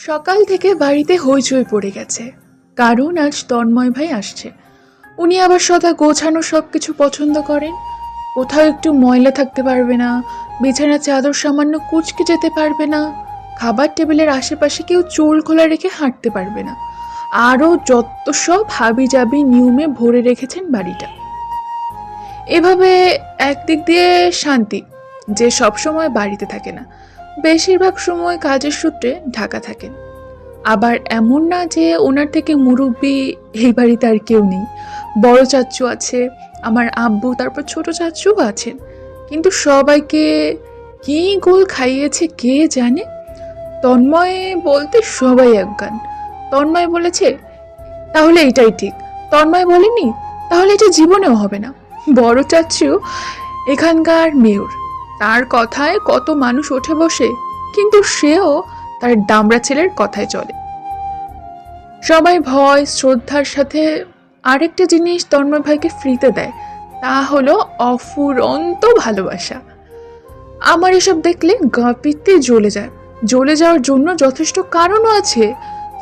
সকাল থেকে বাড়িতে হইচই পড়ে গেছে, কারণ আজ তন্ময় ভাই আসছে। উনি আবার সদা গোছানো সব কিছু পছন্দ করেন। কোথাও একটু ময়লা থাকতে পারবে না, বিছানার চাদর সামান্য কুঁচকে যেতে পারবে না, খাবার টেবিলের আশেপাশে কেউ চুল খোলা রেখে হাঁটতে পারবে না, আরও যত সব হাবিজাবি নিয়মে ভরে রেখেছেন বাড়িটা। এভাবে একদিক দিয়ে শান্তি যে সব সময় বাড়িতে থাকে না, বেশিরভাগ সময় কাজের সূত্রে ঢাকা থাকেন। আবার এমন না যে ওনার থেকে মুরব্বি এই বাড়িতে আর কেউ নেই। বড় চাচ্চু আছে, আমার আব্বু, তারপর ছোট চাচ্চু আছেন, কিন্তু সবাইকে কি গোল খাইয়েছে কে জানে। তন্ময় বলতে সবাই একগান। তন্ময় বলেছে তাহলে এটাই ঠিক, তন্ময় বলেনি তাহলে এটা জীবনেও হবে না। বড় চাচ্চু এখানকার মেয়র, তার কথায় কত মানুষ ওঠে বসে, কিন্তু সেও তার দামড়া ছেলের কথায় চলে। সবাই ভয় শ্রদ্ধার সাথে আরেকটা জিনিস তন্ময় ভাইকে ফ্রিতে দেয়, তা হলো অফুরন্ত ভালোবাসা। আমার এসব দেখলে গা পিত্তে জ্বলে যাওয়ার জন্য যথেষ্ট কারণও আছে।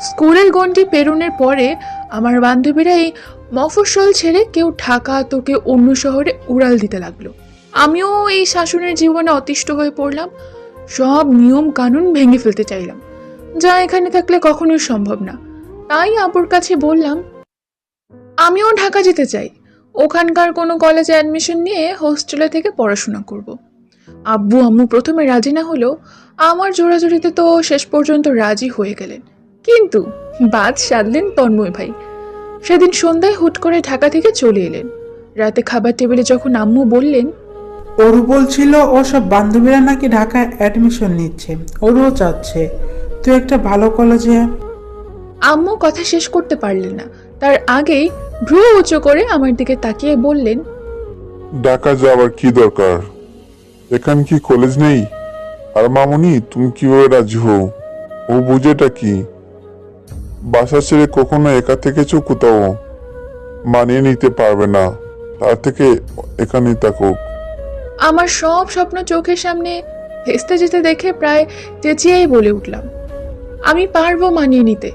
স্কুলের গণ্ডি পেরোনোর পরে আমার বান্ধবীরা এই মফস্বল ছেড়ে কেউ ঢাকা তো কেউ অন্য শহরে উড়াল দিতে লাগলো। আমিও এই শাসনের জীবনে অতিষ্ঠ হয়ে পড়লাম। সব নিয়ম কানুন ভেঙে ফেলতে চাইলাম, যা এখানে থাকলে কখনোই সম্ভব না। তাই আব্বুর কাছে বললাম আমিও ঢাকা যেতে চাই, ওখানকার কোনো কলেজে অ্যাডমিশন নিয়ে হোস্টেলে থেকে পড়াশোনা করব। আব্বু আম্মু প্রথমে রাজি না হলেও আমার জোরাজুরিতে তো শেষ পর্যন্ত রাজি হয়ে গেলেন। কিন্তু বাদ সাধলেন তন্ময় ভাই। সেদিন সন্ধ্যায় হুট করে ঢাকা থেকে চলে এলেন। রাতে খাবার টেবিলে যখন আম্মু বললেন ওরু বলছিল ও সব বান্ধবীরা নাকি ঢাকায় অ্যাডমিশন নিচ্ছে, ওরও চাচ্ছে তুই একটা ভালো কলেজে। আম্মু কথা শেষ করতে পারলেন না, তার আগেই ভ্রু উঁচু করে আমার দিকে তাকিয়ে বললেন ঢাকা যাওয়ার কি দরকার? এখানে কি কলেজ নেই? আর মামুনি তুমি কিভাবে রাজি হও? ও বুঝেটা কি? বাসা ছেড়ে কখনো একা থেকেছো কোথাও? মানিয়ে নিতে পারবে না, তার থেকে এখানেই থাকুক। আমার সব স্বপ্ন চোখের সামনে ভেস্তে যেতে দেখে প্রায় চেঁচিয়েই বলে উঠলাম আমি পারবো মানিয়ে নিতে।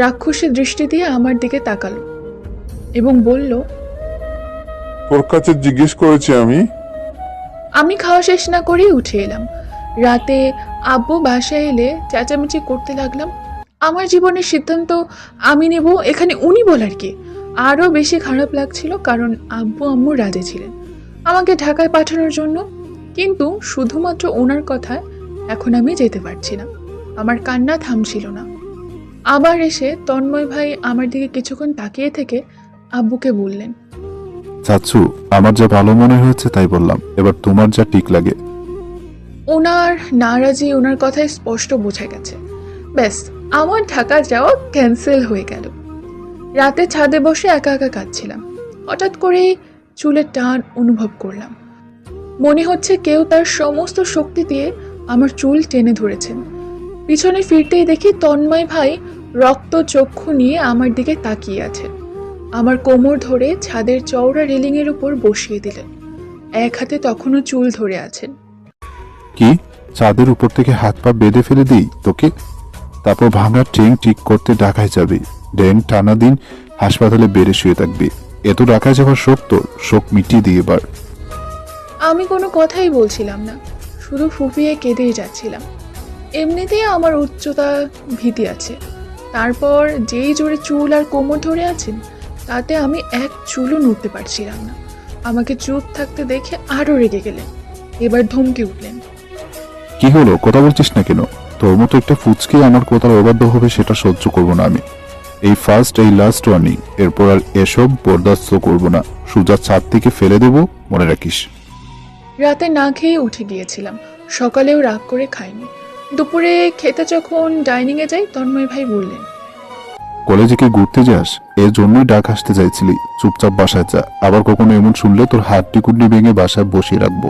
রাক্ষসী দৃষ্টি দিয়ে আমার দিকে তাকালো এবং বলল তোর কাছে জিজ্ঞেস করেছি আমি। আমি খাওয়া শেষ না করেই উঠে এলাম। রাতে আব্বু বাসায় এলে চেঁচামেচি করতে লাগলাম। আমার জীবনের সিদ্ধান্ত আমি নেব, এখানে উনি বলার কি? আরও বেশি খারাপ লাগছিল, কারণ আব্বু আম্মু রাজি ছিলেন আমাকে ঢাকায় পাঠানোর জন্য, কিন্তু শুধুমাত্র ওনার কথায় এখন আমি যেতে পারছি না। আমার কান্না থামছিল না। আবার এসে তন্ময় ভাই আমার দিকে কিছুক্ষণ তাকিয়ে থেকে আব্বুকে বললেন চাচ্ছু, আমার যা ভালো মনে হয়েছে তাই বললাম, এবার তোমার যা ঠিক লাগে। ওনার নারাজি ওনার কথায় স্পষ্ট বোঝা গেছে। ব্যাস, আমার ঢাকা যাওয়া ক্যান্সেল হয়ে গেল। রাতে ছাদে বসে একা একা কাঁদছিলাম। হঠাৎ করেই চুলের টান অনুভব করলাম। মনে হচ্ছে কেউ তার সমস্ত শক্তি দিয়ে আমার চুল টেনে ধরেছেন। পিছনে ফিরতেই দেখি তন্ময় ভাই রক্ত চক্ষু নিয়ে আমার দিকে তাকিয়ে আছেন। আমার কোমর ধরে ছাদের চওড়া রেলিংয়ের উপর বসিয়ে দিলেন। এক হাতে তখনও চুল ধরে আছেন। কি, চাঁদের উপর থেকে হাত পা বেঁধে ফেলে দিই তোকে? তারপর ভাঙা ট্রেন ঠিক করতে ঢাকায় যাবি, ড্যাং টানা দিন হাসপাতালে বেড়ে শুয়ে থাকবি। এত ঢাকায় যাওয়ার শোক, তোর শোক মিটিয়ে দিয়ে এবার। আমি কোনো কথাই বলছিলাম না, শুধু ফুপিয়ে কেঁদেই যাচ্ছিলাম। এমনিতেই আমার উচ্চতা ভীতি আছে, তারপর যেই জোরে চুল আর কোমর ধরে আছেন তাতে আমি এক চুলও নড়তে পারছিলাম না। আমাকে চুপ থাকতে দেখে আরও রেগে গেলেন। এবার ধমকে উঠলেন কি হলো, কথা বলছিস না কেন? তোর মতো একটা ফুচকে আমার কথার অবাধ্য হবে সেটা সহ্য করব না আমি। এই ফার্স্ট, এই লাস্ট ওয়ার্নিং, এরপর আর এসব বরদাস্ত করব না। সোজা ছাদ থেকে ফেলে দেব, মনে রাখিস। রাতে না খেয়ে উঠে গিয়েছিলাম, সকালেও রাগ করে খাইনি। দুপুরে খেতে যখন ডাইনিংয়ে যাই তন্ময় ভাই বললেন কলেজে কি ঘুরতে যাস? এর জন্যই ডাক আসতে চাইছিলি, চুপচাপ বাসায় যা। আবার কখনো এমন শুনলে তোর হাড্ডি কুড্ডি ভেঙে বাসায় বসিয়ে রাখবো।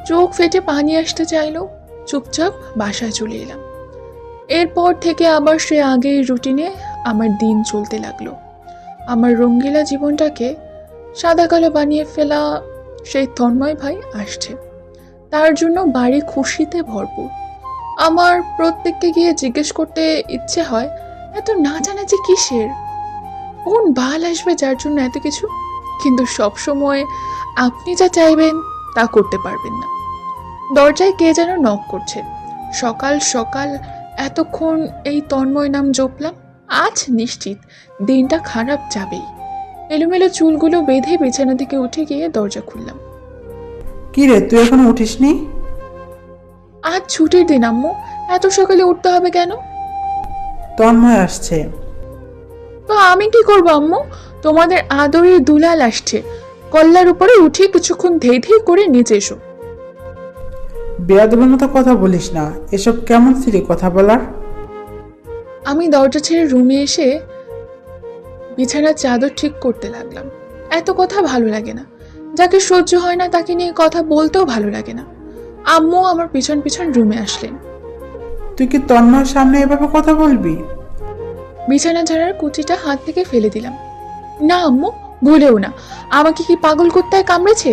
চোখ ফেটে পানি আসতে চাইলো, চুপচাপ বাসায় চলে এলাম। এরপর থেকে আবার সে আগের রুটিনে আমার দিন চলতে লাগলো। আমার রঙ্গিলা জীবনটাকে সাদা কালো বানিয়ে ফেলা সেই তন্ময় ভাই আসছে। তার জন্য বাড়ি খুশিতে ভরপুর। আমার প্রত্যেককে গিয়ে জিজ্ঞেস করতে ইচ্ছে হয়, এত নাচানাচি কিসের? কোন বাল আসবে যার জন্য এত কিছু? কিন্তু সব সময় আপনি যা চাইবেন তা করতে পারবেন না। দরজায় কে যেন নক করছে। সকাল সকাল এতক্ষণ এই তন্ময় নাম জপলাম, আজ নিশ্চিত দিনটা খারাপ যাবেই। এলোমেলো চুলগুলো বেঁধে বিছানা থেকে উঠে গিয়ে দরজা খুললাম। কি রে, তুই এখনো উঠিসনি? আজ ছুটির দিন আম্মু, এত সকালে উঠতে হবে কেন? তন্ময় আসছে। তো আমি কি করবো আম্মু? তোমাদের আদরের দুলাল আসছে। কল্লার উপরে উঠে কিছুক্ষণ ধেই ধেই করে নিচে এসো। বেয়াদবের মতো কথা বলিস না, এসব কেমন সিরি কথা বলার? আমি দরজা ছেড়ে রুমে এসে বিছানার চাদর ঠিক করতে লাগলাম। এত কথা ভালো লাগে না। যাকে সহ্য হয় না তাকে নিয়ে কথা বলতেও ভালো লাগে না। আম্মু আমার পিছন পিছন রুমে আসলেন। তুই কি তন্ময়ের সামনে এভাবে কথা বলবি? বিছানা ঝাড়ার কুচিটা হাত থেকে ফেলে দিলাম। না আম্মু, ভুলেও না। আমাকে কি পাগল কুত্তায় কামড়েছে?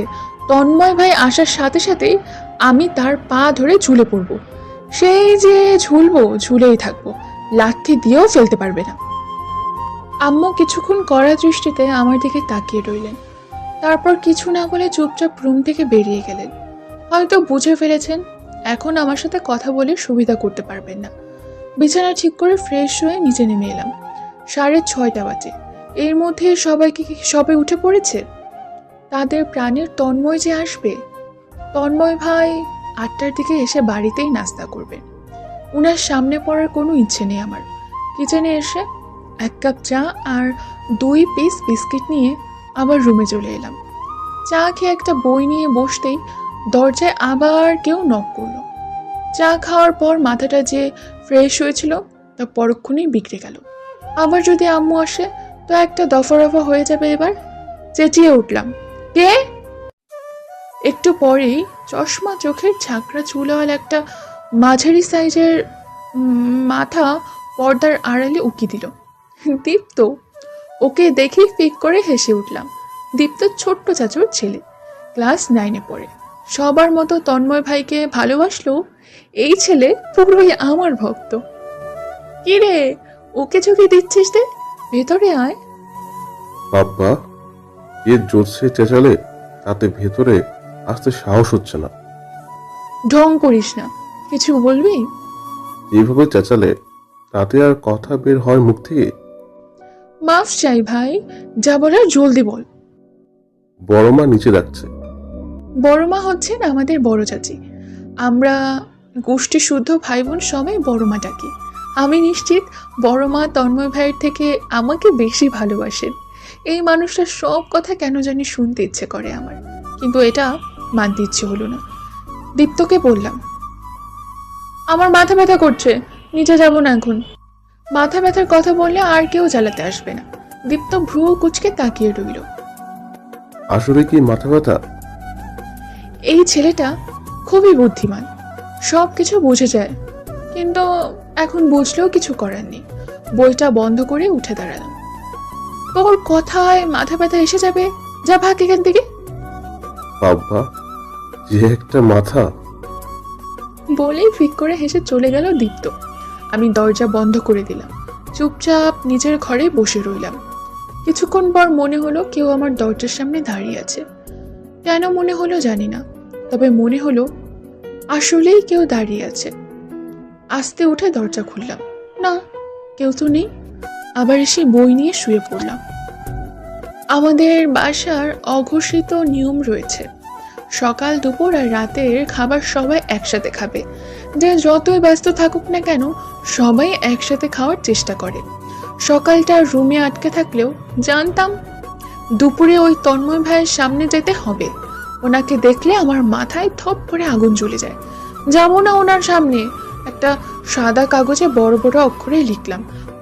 তন্ময় ভাই আসার সাথে সাথেই আমি তার পা ধরে ঝুলে পড়ব। সেই যে ঝুলবো, ঝুলেই থাকবো, লাথি দিয়েও ফেলতে পারবে না। আম্মু কিছুক্ষণ কড়া দৃষ্টিতে আমার দিকে তাকিয়ে রইলেন। তারপর কিছু না বলে চুপচাপ রুম থেকে বেরিয়ে গেলেন। হয়তো বুঝে ফেলেছেন এখন আমার সাথে কথা বলে সুবিধা করতে পারবেন না। বিছানা ঠিক করে ফ্রেশ হয়ে নিচে নেমে এলাম। 6:30 বাজে। এর মধ্যে সবাইকে সবে উঠে পড়েছে। তাদের প্রাণের তন্ময় যে আসবে। তন্ময় ভাই 8টার দিকে এসে বাড়িতেই নাস্তা করবেন। উনার সামনে পড়ার কোনো ইচ্ছে নেই আমার। কিচেনে এসে 1 কাপ চা আর 2 পিস বিস্কিট নিয়ে আবার রুমে চলে এলাম। চা খেয়ে একটা বই নিয়ে বসতেই দরজায় আবার কেউ নক করলো। চা খাওয়ার পর মাথাটা যে ফ্রেশ হয়েছিল তা পরক্ষণেই বিগড়ে গেল। আবার যদি আম্মু আসে তো একটা দফা রফা হয়ে যাবে। এবার চেঁচিয়ে উঠলাম, কে? একটু পরেই চশমা চোখের ঝাঁকড়া চুলওয়ালা একটা মাঝারি সাইজের মাথা পর্দার আড়ালে উকি দিল। দীপ্ত। ওকে দেখেই ফিক করে হেসে উঠলাম। দীপ্ত ছোট্ট চাচুর ছেলে, ক্লাস 9-এ পড়ে। সবার মতো তন্ময় ভাইকে ভালোবাসলো। এই ছেলে পুরোই আমার ভক্ত। কি রে, ওকে চোখে দিচ্ছিস রে? ভেতরে আয়। বাবা, এর জোরসে চেঁচালে তাতে ভেতরে আসতে সাহস হচ্ছে না। ঢং করিস না। কিছু বলবি? এইভাবে চেঁচালে তাতে আর কথা বের হয় মুখ থেকে? মাফ চাই ভাই, যা বলার জলদি বল। বড় মা নিচে ডাকছে। বড় মা হচ্ছেন আমাদের বড় চাচি। আমরা গোষ্ঠী শুদ্ধ ভাই বোন সবাই বড় মা ডাকি। আমি নিশ্চিত বড় মা তন্ময় ভাইয়ের থেকে আমাকে বেশি ভালোবাসেন। এই মানুষটার সব কথা কেন জানি শুনতে ইচ্ছে করে আমার, কিন্তু এটা মানতে ইচ্ছে হলো না। দীপ্তকে বললাম, আমার মাথা ব্যথা করছে, নিচে যাব না এখন। মাথা ব্যথার কথা বললে আর কেউ জ্বালাতে আসবে না। দীপ্ত ভ্রু কুচকে তাকিয়ে রইল। আসলে কি মাথা ব্যথা? এই ছেলেটা খুবই বুদ্ধিমান, সব কিছু বুঝে যায়, কিন্তু এখন বুঝলেও কিছু করার নেই। বইটা বন্ধ করে উঠে দাঁড়ালাম। তোর কথায় মাথা ব্যথা এসে যাবে, যা ভাগ এখান থেকে। বাবা, যে একটা মাথা! বলেই ফিক করে হেসে চলে গেল দীপ্ত। আমি দরজা বন্ধ করে দিলাম। চুপচাপ নিজের ঘরে বসে রইলাম। কিছুক্ষণ পর মনে হলো কেউ আমার দরজার সামনে দাঁড়িয়ে আছে। কেন মনে হলো জানি না, তবে মনে হলো আসলেই কেউ দাঁড়িয়ে আছে। আস্তে উঠে দরজা খুললাম। না, কেউ তো নেই। আবার এসে বই নিয়ে শুয়ে পড়লাম। আমাদের বাসার অঘোষিত নিয়ম রয়েছে, সকাল দুপুর আর রাতের খাবার সবাই একসাথে খাবে। যে যতই ব্যস্ত থাকুক না কেন, সবাই একসাথে খাওয়ার চেষ্টা করে। সকালটা রুমে আটকে থাকলেও জানতাম দুপুরে ওই তন্ময় ভাইয়ের সামনে যেতে হবে। ওনাকে দেখলে আমার মাথায় থপ করে আগুন জ্বলে যায়। যাবো না ওনার সামনে। একটা সাদা কাগজে বড় বড় অক্ষরে লিখলাম,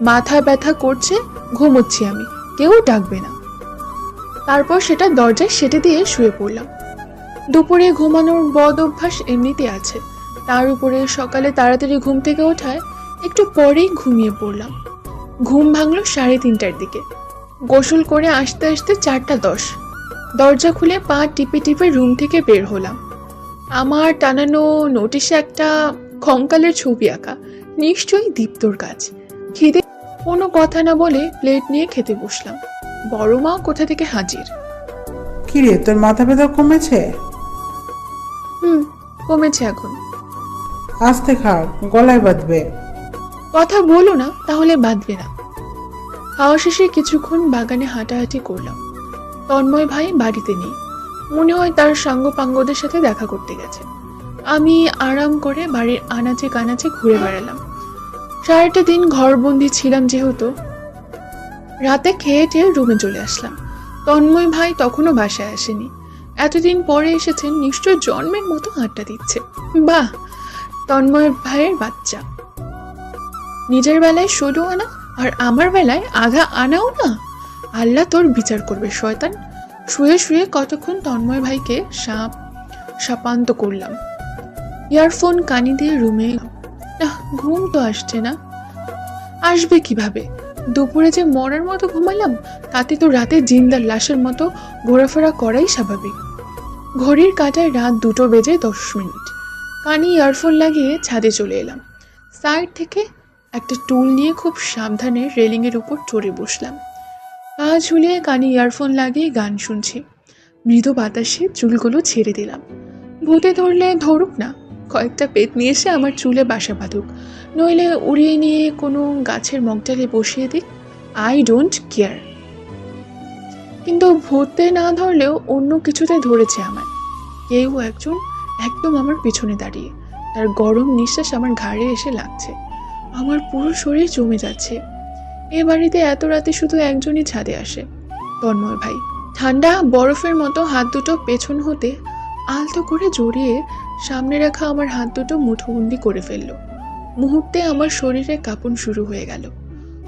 মাথা ব্যথা করছে, ঘুমোচ্ছি আমি, কেউ ডাকবে না। তারপর সেটা দরজায় সেটে দিয়ে শুয়ে পড়লাম। দুপুরে ঘুমানোর বদ অভ্যাস এমনিতে আছে, তার উপরে সকালে তাড়াতাড়ি ঘুম থেকে ওঠায় একটু পরেই ঘুমিয়ে পড়লাম। ঘুম ভাঙলো 3:30টার দিকে। গোসল করে আসতে আসতে 4:10। দরজা খুলে পা টিপে টিপে রুম থেকে বের হলাম। আমার টানানো নোটিশে একটা কঙ্কালের ছবি আঁকা, নিশ্চয়ই দীপ্তর কাজ। খিদে কোনো কথা না বলে প্লেট নিয়ে খেতে বসলাম। বড় মা কোথা থেকে হাজির। কিরে, তোর মাথা ব্যথা কমেছে? কমেছে এখন। আস্তে খা, গলায় বাঁধবে। কথা বলো না, তাহলে বাঁধবে না। খাওয়া শেষে কিছুক্ষণ বাগানে হাঁটাহাঁটি করলাম। তন্ময় ভাই বাড়িতে নেই, মনে হয় তার সাঙ্গপাঙ্গদের সাথে দেখা করতে গেছে। আমি আরাম করে বাড়ির আনাচে কানাচে ঘুরে বেড়ালাম। সারাটা দিন ঘরবন্দি ছিলাম যেহেতু, রাতে খেয়ে টেয়ে রুমে চলে আসলাম। তন্ময় ভাই তখনও বাসায় আসেনি। এতদিন পরে এসেছেন, নিশ্চয় জন্মের মতো আড্ডা দিচ্ছে। বাহ, তন্ময় ভাইয়ের বাচ্চা। নিজের বেলায় 16 আনা আর আমার বেলায় আধা আনাও না। আল্লাহ তোর বিচার করবে শয়তান। শুয়ে শুয়ে কতক্ষণ তন্ময় ভাইকে শাপান্ত করলাম। ইয়ারফোন কানে দিয়ে রুমে না, ঘুম তো আসছে না। আসবে কিভাবে? দুপুরে যে মরার মতো ঘুমালাম, তাতে তো রাতে জিন্দার লাশের মতো ঘোরাফেরা করাই স্বাভাবিক। ঘড়ির কাঁটায় রাত 2:10 কানে ইয়ারফোন লাগিয়ে ছাদে চলে এলাম। সাইড থেকে একটা টুল নিয়ে খুব সাবধানে রেলিংয়ের উপর চড়ে বসলাম। পা ঝুলিয়ে কানে ইয়ারফোন লাগিয়ে গান শুনছি। মৃদু বাতাসে চুলগুলো ছেড়ে দিলাম। ভূতে ধরলে ধরুক না, কয়েকটা পেতনি এসে আমার চুলে বাসা বাঁধুক, নইলে উড়িয়ে নিয়ে কোনো গাছের মগডালে বসিয়ে দিক, আই ডোন্ট কেয়ার। কিন্তু ভূতে না ধরলেও অন্য কিছুতে ধরেছে আমার। কেউ একজন একদম আমার পিছনে দাঁড়িয়ে, তার গরম নিঃশ্বাস আমার ঘাড়ে এসে লাগছে। আমার পুরো শরীর জমে যাচ্ছে। এ বাড়িতে এত রাতে শুধু একজনই ছাদে আসে, তন্ময় ভাই। ঠান্ডা বরফের মতো হাত দুটো পেছন হতে আলতো করে জড়িয়ে সামনে রাখা আমার হাত দুটো মুঠোবন্দি করে ফেলল। মুহূর্তে আমার শরীরে কাঁপন শুরু হয়ে গেল।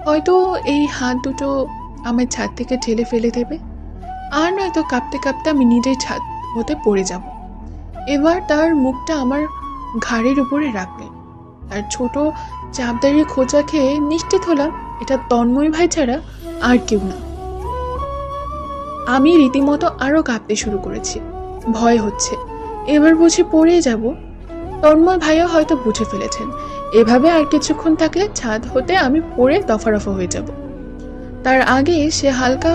হয়তো এই হাত দুটো আমার ছাদ থেকে ঠেলে ফেলে দেবে, আর নয়তো কাঁপতে কাঁপতে আমি নিজেই ছাদ হতে পড়ে যাব। এবার তার মুখটা আমার ঘাড়ের উপরে রাখলেন। তার ছোট চাপদারি খোঁচা খেয়ে নিশ্চিত হলাম এটা তন্ময় ভাই ছাড়া আর কেউ না। আমি রীতিমতো আরো কাঁপতে শুরু করেছি। ভয় হচ্ছে, এবার বুঝি পড়ে যাব। তন্ময় ভাইও হয়তো বুঝে ফেলেছেন, এভাবে আর কিছুক্ষণ থাকলে ছাদ হতে আমি পড়ে দফারফা হয়ে যাব। তার আগে সে হালকা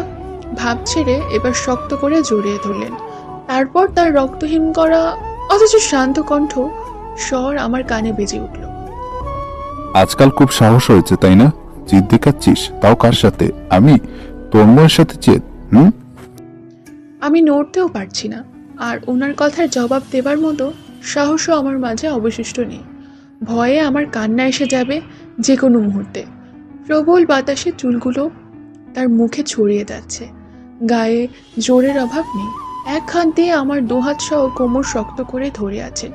ভাব ছেড়ে এবার শক্ত করে জড়িয়ে ধরলেন। তারপর তার রক্তহীন করা অথচ শান্ত কণ্ঠ স্বর আমার কানে বেজে উঠল। আজকাল খুব সাহস হয়েছে তাই না? জিদ দেখাচ্ছিস, তাও কার সাথে? আমি তন্ময়ের সাথে জেদ? আমি নড়তেও পারছি না, আর ওনার কথার জবাব দেবার মতো সাহসও আমার মাঝে অবশিষ্ট নেই। ভয়ে আমার কান্না এসে যাবে যে কোনো মুহূর্তে। প্রবল বাতাসে চুলগুলো তার মুখে ছড়িয়ে যাচ্ছে। গায়ে জোরের অভাব নেই। এক হাত দিয়ে আমার দুহাত সহ কোমর শক্ত করে ধরে আছেন,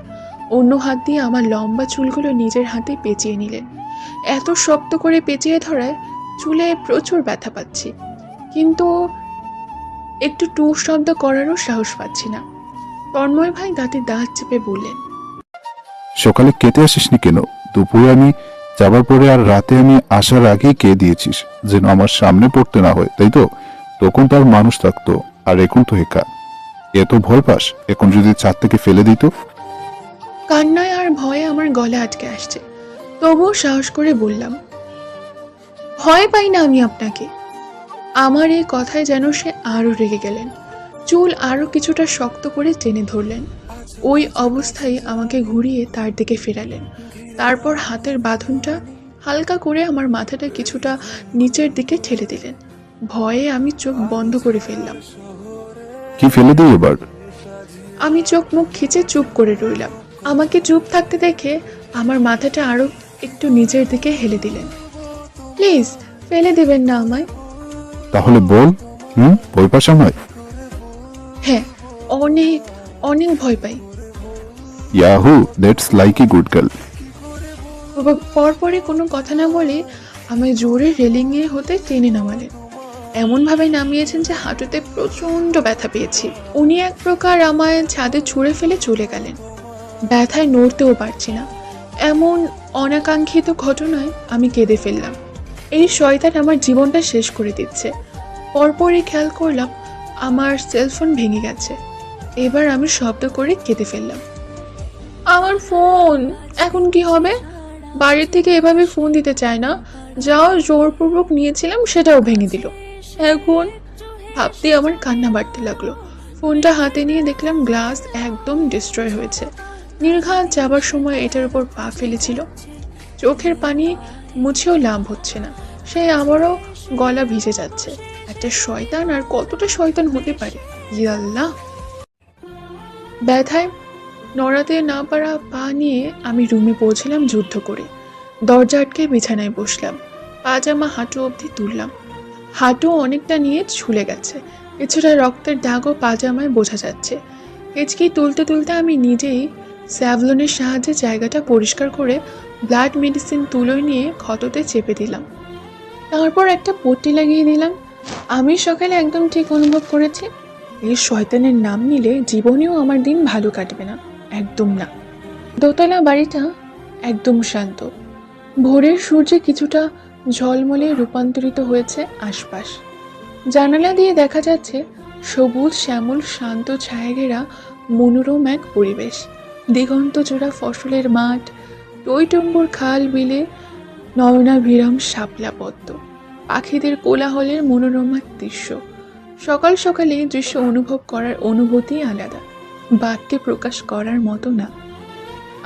অন্য হাত দিয়ে আমার লম্বা চুলগুলো নিজের হাতে পেঁচিয়ে নিলেন। এত শক্ত করে পেঁচিয়ে ধরায় চুলে প্রচুর ব্যথা পাচ্ছি, কিন্তু একটু টু শব্দ করারও সাহস পাচ্ছি না। তন্ময় ভাই দাঁতে দাঁত চেপে বললেন, সকালে কেটে আসিসনি কেন? দুপুরে আমি যাবার পরে আর রাতে আমি আসার আগেই কে দিয়েছিস, যেন আমার সামনে পড়তে না হয়, তাই তো? তখন তার মানুষ থাকতো, আর এখন তো একা। এত ভয় পাস? এখন যদি ছাদ থেকে ফেলে দিত? কান্নায় আর ভয়ে আমার গলা আটকে আসছে, তবুও সাহস করে বললাম, ভয় পাই না আমি আপনাকে। আমার এই কথায় যেন সে আরো রেগে গেলেন। চুল আরো কিছুটা শক্ত করে টেনে ধরলেন। ওই অবস্থায় আমাকে ঘুরিয়ে তার দিকে ফেরালেন। তারপর হাতের বাঁধনটা হালকা করে আমার মাথাটা কিছুটা নিচের দিকে ঠেলে দিলেন। ভয়ে আমি চোখ বন্ধ করে ফেললাম। কি ফেলে দিই এবার? আমি চোখ মুখ খিচে চুপ করে রইলাম। আমাকে চুপ থাকতে দেখে আমার মাথাটা আরো একটু নিচের দিকে হেলে দিলেন। প্লিজ ফেলে দেবেন না আমায়। তাহলে বল, ভয় পাস আমায়? হ্যাঁ, অনেক অনেক ভয় পাই। Yahoo, that's like a good girl. পরপরে কোনো কথা না বলে আমায় জোরে রেলিংয়ে হতে টেনে নামালেন। এমনভাবে নামিয়েছেন যে হাঁটুতে প্রচণ্ড ব্যথা পেয়েছি। উনি এক প্রকার আমায় ছাদে ছুঁড়ে ফেলে চলে গেলেন। ব্যথায় নড়তেও পারছি না। এমন অনাকাঙ্ক্ষিত ঘটনায় আমি কেঁদে ফেললাম। এই শয়তান আমার জীবনটা শেষ করে দিচ্ছে। পরপরই খেয়াল করলাম আমার সেলফোন ভেঙে গেছে। এবার আমি শব্দ করে কেঁদে ফেললাম। আমার ফোন এখন কি হবে? বাড়ির থেকে এভাবে ফোন দিতে চায় না, যাও জোরপূর্বক নিয়েছিলাম সেটাও ভেঙে দিল। এখন ভাবতে আমার কান্না বাড়তে লাগলো। ফোনটা হাতে নিয়ে দেখলাম গ্লাস একদম ডিস্ট্রয় হয়েছে। নির্ঘাত যাবার সময় এটার উপর পা ফেলেছিল। চোখের পানি মুছেও লাভ হচ্ছে না, সে আবারও গলা ভিজে যাচ্ছে। একটা শয়তান আর কতটা শয়তান হতে পারে, ইয়াল্লাহ। ব্যথায় নড়াতে না পারা পা নিয়ে আমি রুমে পৌঁছলাম যুদ্ধ করে। দরজা আটকে বিছানায় বসলাম, পাজামা হাঁটু অবধি তুললাম। হাঁটু অনেকটা নিয়ে ছুলে গেছে, কিছুটা রক্তের দাগও পাজামায় বোঝা যাচ্ছে। হেঁচকি তুলতে তুলতে আমি নিজেই স্যাভলনের সাহায্যে জায়গাটা পরিষ্কার করে ব্লাড মেডিসিন তুলোয় নিয়ে ক্ষততে চেপে দিলাম। তারপর একটা পট্টি লাগিয়ে দিলাম। আমি সকালে একদম ঠিক অনুভব করেছি, এই শয়তানের নাম নিলে জীবনেও আমার দিন ভালো কাটবে না, একদম না। দোতলা বাড়িটা একদম শান্ত। ভোরের সূর্যে কিছুটা ঝলমলে রূপান্তরিত হয়েছে আশপাশ। জানালা দিয়ে দেখা যাচ্ছে সবুজ শ্যামল শান্ত ছায়াঘেরা মনোরম এক পরিবেশ। দিগন্ত জোড়া ফসলের মাঠ, টইটম্বুর খাল বিলে নয়নাভিরাম শাপলা পদ্ম, পাখিদের কোলাহলের মনোরমা দৃশ্য। সকাল সকালে এই দৃশ্য অনুভব করার অনুভূতি আলাদা, বাক্যে প্রকাশ করার মতো না।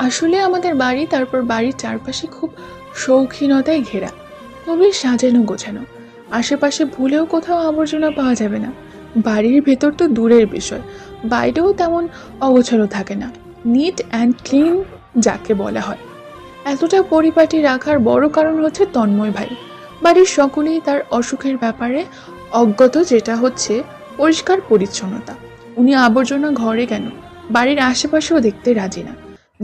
আসলে আমাদের বাড়ি, তারপর বাড়ির চারপাশে খুব শৌখিনতায় ঘেরা, খুবই সাজানো গোছানো। আশেপাশে ভুলেও কোথাও আবর্জনা পাওয়া যাবে না। বাড়ির ভেতর তো দূরের বিষয়, বাইরেও তেমন অগোছালো থাকে না, নিট অ্যান্ড ক্লিন যাকে বলা হয়। এতটা পরিপাটি রাখার বড় কারণ হচ্ছে তন্ময় ভাই। বাড়ির সকলেই তার অসুখের ব্যাপারে অজ্ঞত, যেটা হচ্ছে পরিষ্কার পরিচ্ছন্নতা। উনি আবর্জনা ঘরে কেন, বাড়ির আশেপাশেও দেখতে রাজি না,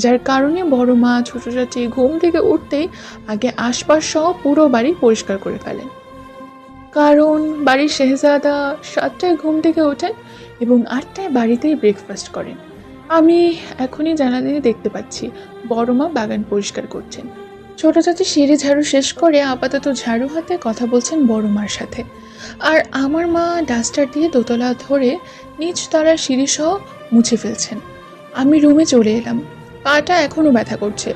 যার কারণে বড় মা ছোটচাটি ঘুম থেকে উঠতেই আগে আশপাশ সহ পুরো বাড়ি পরিষ্কার করে ফেলেন। কারণ বাড়ির শেহজাদা 7টায় ঘুম থেকে ওঠেন এবং 8টায় বাড়িতেই ব্রেকফাস্ট করেন। আমি এখনই জানালা দিয়ে দেখতে পাচ্ছি বড় মা বাগান পরিষ্কার করছেন, ছোট চাচি সিঁড়ি ঝাড়ু শেষ করে আপাতত ঝাড়ু হাতে কথা বলছেন বড় মার সাথে, আর আমার মা ডাস্টার দিয়ে দোতলা ধরে নিচ তলার সিঁড়ি সহ মুছে ফেলছেন। আমি রুমে চলে এলাম। পাটা এখনো ব্যথা করছে,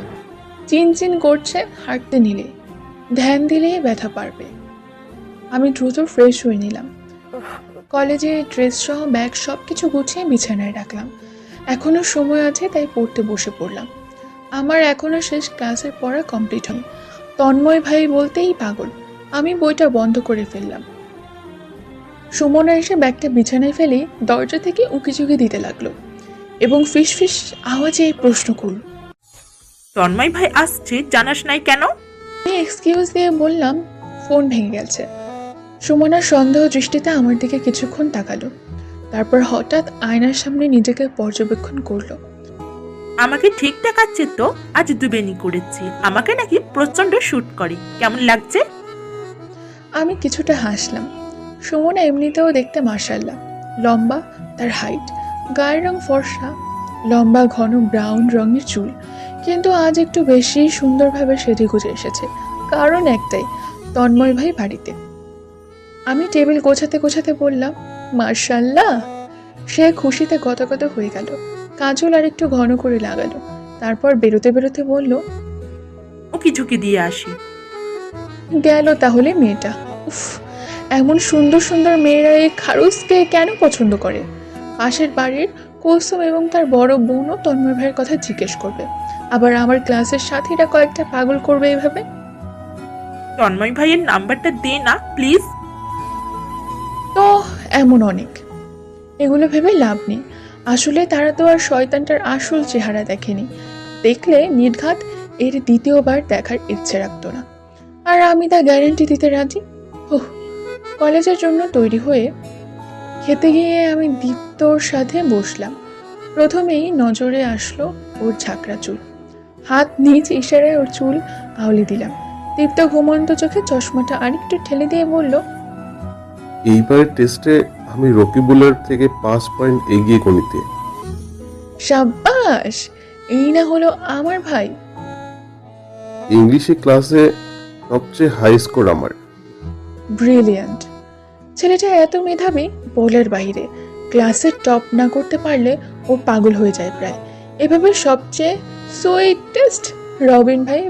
চিনচিন করছে, হাঁটতে নিলে ধ্যান দিলেই ব্যথা পারবে। আমি দ্রুত ফ্রেশ হয়ে নিলাম। কলেজে ড্রেস সহ ব্যাগ সব কিছু গুছিয়ে বিছানায় রাখলাম। এখনো সময় আছে তাই পড়তে বসে পড়লাম। আমার এখনো শেষ ক্লাসের পড়া কমপ্লিট হয়নি। তন্ময় ভাই বলতেই পাগল। আমি বইটা বন্ধ করে ফেললাম। সুমনা এসে ব্যাগটা বিছানায় ফেলে দরজা থেকে উকিঝুঁকি দিতে লাগলো এবং ফিস ফিস আওয়াজে প্রশ্ন করল, তন্ময় ভাই আসছে, জানাস নাই কেন? আমি এক্সকিউজ দিয়ে বললাম ফোন ভেঙে গেছে। সুমনা সন্দেহ দৃষ্টিতে আমার দিকে কিছুক্ষণ তাকালো, তারপর হঠাৎ আয়নার সামনে নিজেকে পর্যবেক্ষণ করলো। আমাকে ঠিক দেখাচ্ছে তো, আজ দুবেনি করেছি, আমাকে নাকি প্রচন্ড শুট করে, কেমন লাগছে? আমি কিছুটা হাসলাম। সুমনা এমনিতেও দেখতে মাশাআল্লাহ, লম্বা, তার হাইট, গায়ের রং ফর্সা, লম্বা ঘন ব্রাউন রঙের চুল, কিন্তু আজ একটু বেশি সুন্দরভাবে সেজে গুজে এসেছে। কারণ একটাই, তন্ময় ভাই বাড়িতে। আমি টেবিল গোছাতে গোছাতে বললাম, মাশাআল্লাহ। সে খুশিতে গদগদ হয়ে গেল, কাজল আর একটু ঘন করে লাগালো, তারপর বেরোতে বেরোতে বলল, উকি ঝুঁকি দিয়ে আসি। গেল তাহলে মেয়েটা। উফ, এমন সুন্দর সুন্দর মেয়েরা এই খারুসকে কেন পছন্দ করে? পাশের বাড়ির কুলসুম এবং তার বড় বোনও তন্ময় ভাইয়ের কথা জিজ্ঞেস করবে, আবার আমার ক্লাসের সাথীরা কয়েকটা পাগল করবে এভাবে। তন্ময় ভাইয়ের নাম্বারটা দে না প্লিজ। তো এমন অনেক, এগুলো ভেবে লাভ নেই। আসলে তারা তো আর শয়তানটার আসল চেহারা দেখেনি, দেখলে নির্ঘাত এর দ্বিতীয়বার দেখার ইচ্ছে রাখতো না, আর আমি তা গ্যারান্টি দিতে রাজি। কলেজের জন্য তৈরি হয়ে খেতে গিয়ে আমি দীপ্তর সাথে বসলাম। প্রথমেই নজরে আসলো ওর ঝাঁকড়া চুল। হাত নিজ ইশারায় ওর চুল আউলে দিলাম। দীপ্ত ঘুমন্ত চোখে চশমাটা আরেকটু ঠেলে দিয়ে বলল, এইবারের টেস্টে আমি রকিবুলের থেকে 5 পয়েন্ট এগিয়ে গণিতে। সাব্বাস, এই না হলো আমার ভাই। ইংলিশে ক্লাসে সবচেয়ে হাই স্কোর আমার। ব্রিলিয়ান্ট। ছেলেটা এত মেধাবী বলার বাইরে, ক্লাসের টপ না করতে পারলে ও পাগল হয়ে যায় প্রায়। এভাবে সবচেয়ে সুইটেস্ট রবিন ভাই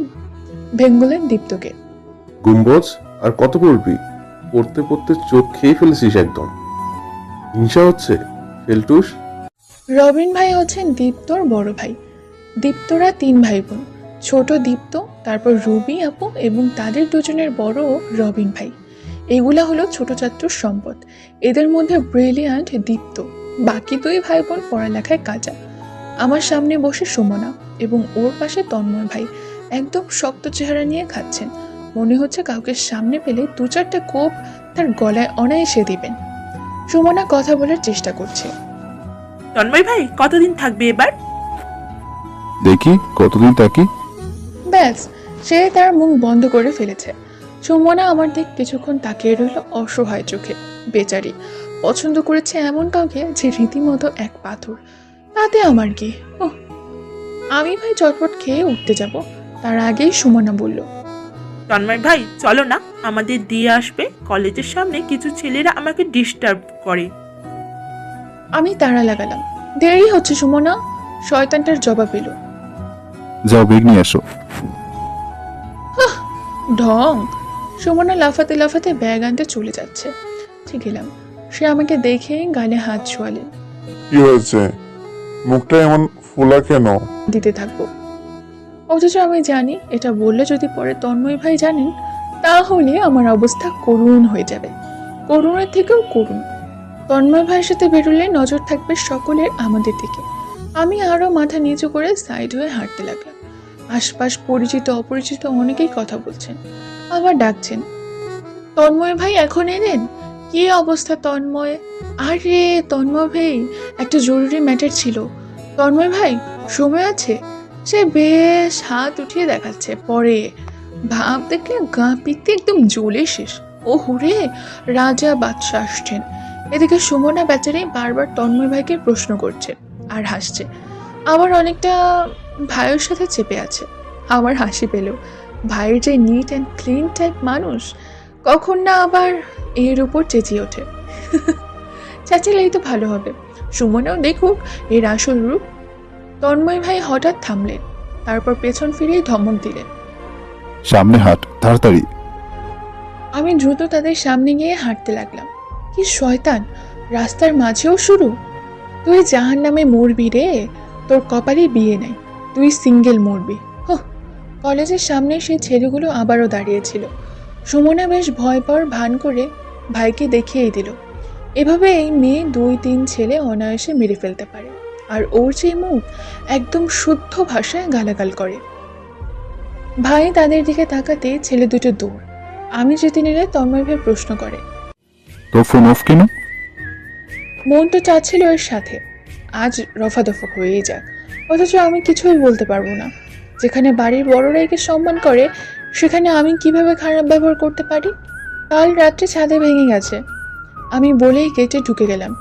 ভেঙ্গুলেন দীপ্তকে। গুম্বজ আর কত করবি? পড়তে পড়তে চোখ খেয়ে ফেলেছিস একদম। হিংসা হচ্ছে ফেলটুস। রবিন ভাই হচ্ছেন দীপ্তর বড় ভাই। দীপ্তরা 3 ভাই বোন, ছোট দীপ্ত, তারপর রুবি আপু এবং তাদের দুজনের বড় রবিন ভাই। এগুলা হলো ছোট চাত্তুর সম্পদ। এদের মধ্যে ব্রিলিয়ান্ট দীপ্ত, বাকি 2 ভাই বোন পড়ালেখায় কাজা। আমার সামনে বসে সুমনা এবং ওর পাশে তন্ময় ভাই একদম শক্ত চেহারা নিয়ে খাচ্ছেন। মনে হচ্ছে কাউকে সামনে পেলে 2-4টা কোপ তার গলায় অনায়াসে দিবেন। সুমনা কথা বলার চেষ্টা করছে। তন্ময় ভাই কতদিন থাকবে এবার? দেখি কতদিন থাকি। ব্যাস, সে তার মুখ বন্ধ করে ফেলেছে। সুমনা আমার দিক কিছুক্ষণ তাকিয়ে রইল অসহায় চোখে। বেচারি পছন্দ করেছে এমন কাউকে যে রীতিমতো এক পাথর। তাতে আমার কি? ওহ, আমি ভাই চটপট খেয়ে উঠতে যাব, তার আগেই সুমনা বলল, তন্ময় ভাই চলো না, আমাদের দিয়ে আসবে। কলেজের সামনে কিছু ছেলেরা আমাকে ডিস্টার্ব করে। আমি তাড়া লাগালাম। দেরি হচ্ছে সুমনা। শয়তানটার জবাব এলো, যাও বেগ নিয়ে আসো। ঢং। সুমনা লাফাতে লাফাতে ব্যাগ আনতে চলে যাচ্ছে। ঠিক গেলাম। সে আমাকে দেখে গালে হাত ছোঁয়ালেন। কি হয়েছে? মুখটা এমন ফোলা কেন? দিতে থাকবো। অথচ আমি জানি এটা বললে যদি পরে তন্ময় ভাই জানেন তাহলে আমার অবস্থা করুণ হয়ে যাবে, করুণের থেকেও করুণ। তন্ময় ভাইয়ের সাথে বেরোলে নজর থাকবে সকলের আমাদের দিকে। আমি আরো মাথা নিচু করে সাইড হয়ে হাঁটতে লাগলাম। আশপাশ পরিচিত অপরিচিত অনেকেই কথা বলছেন, আবার ডাকছেন, তন্ময় ভাই এখন এলেন? কি অবস্থা তন্ময়? আরে তন্ময় ভাই, একটা জরুরি ম্যাটার ছিল। তন্ময় ভাই সময় আছে? সে বেশ হাত উঠিয়ে দেখাচ্ছে। পরে ভাব দেখলে গা পিত্তে একদম জ্বলে শেষ। ও হুরে, রাজা বাদশাহ আসছেন। এদিকে সুমনা বেচারি বারবার তন্ময় ভাইকে প্রশ্ন করছে আর হাসছে। আবার অনেকটা ভাইয়ের সাথে চেপে আছে। আমার হাসি পেল। ভাইয়ের যে নিট অ্যান্ড ক্লিন টাইপ মানুষ, কখন না আবার এর উপর চেঁচিয়ে ওঠে। চেঁচালেই তো ভালো হবে, সুমনাও দেখুক এর আসল রূপ। তন্ময় ভাই হঠাৎ থামলেন, তারপর পেছন ফিরেই ধমক দিলেন। সামনে হাট তাড়াতাড়ি। আমি দ্রুত তাদের সামনে গিয়ে হাঁটতে লাগলাম। কি শয়তান, রাস্তার মাঝেও শুরু! তুই জাহান্নামে মরবি রে, তোর কপালে বিয়ে নাই, তুই সিঙ্গেল মরবি। কলেজের সামনে সেই ছেলেগুলো আবারও দাঁড়িয়েছিল। সুমনা বেশ ভয় পাওয়ার ভান করে ভাইকে দেখিয়েই দিল, এভাবে এই মেয়ে 2-3 ছেলে অনায়াসে মেরে ফেলতে পারে। আর ওর যে মুখ, একদম শুদ্ধ ভাষায় গালাগাল করে। ভাই তাদের দিকে তাকাতে ছেলে দুটো দৌড়। আমি যেতে নিলে তন্ময় ভাই প্রশ্ন করে, তো ফোন অফ কেন? মন তো চাচ্ছিল এর সাথে আজ রফাদফা হয়েই যাক, অথচ আমি কিছুই বলতে পারবো না। যেখানে বাড়ির বড়রা একে সম্মান করে, সেখানে আমি কিভাবে খারাপ ব্যবহার করতে পারি? কাল রাত্রে ছাদে ভেঙে গেছে, আমি বলেই গেটে ঢুকে গেলাম।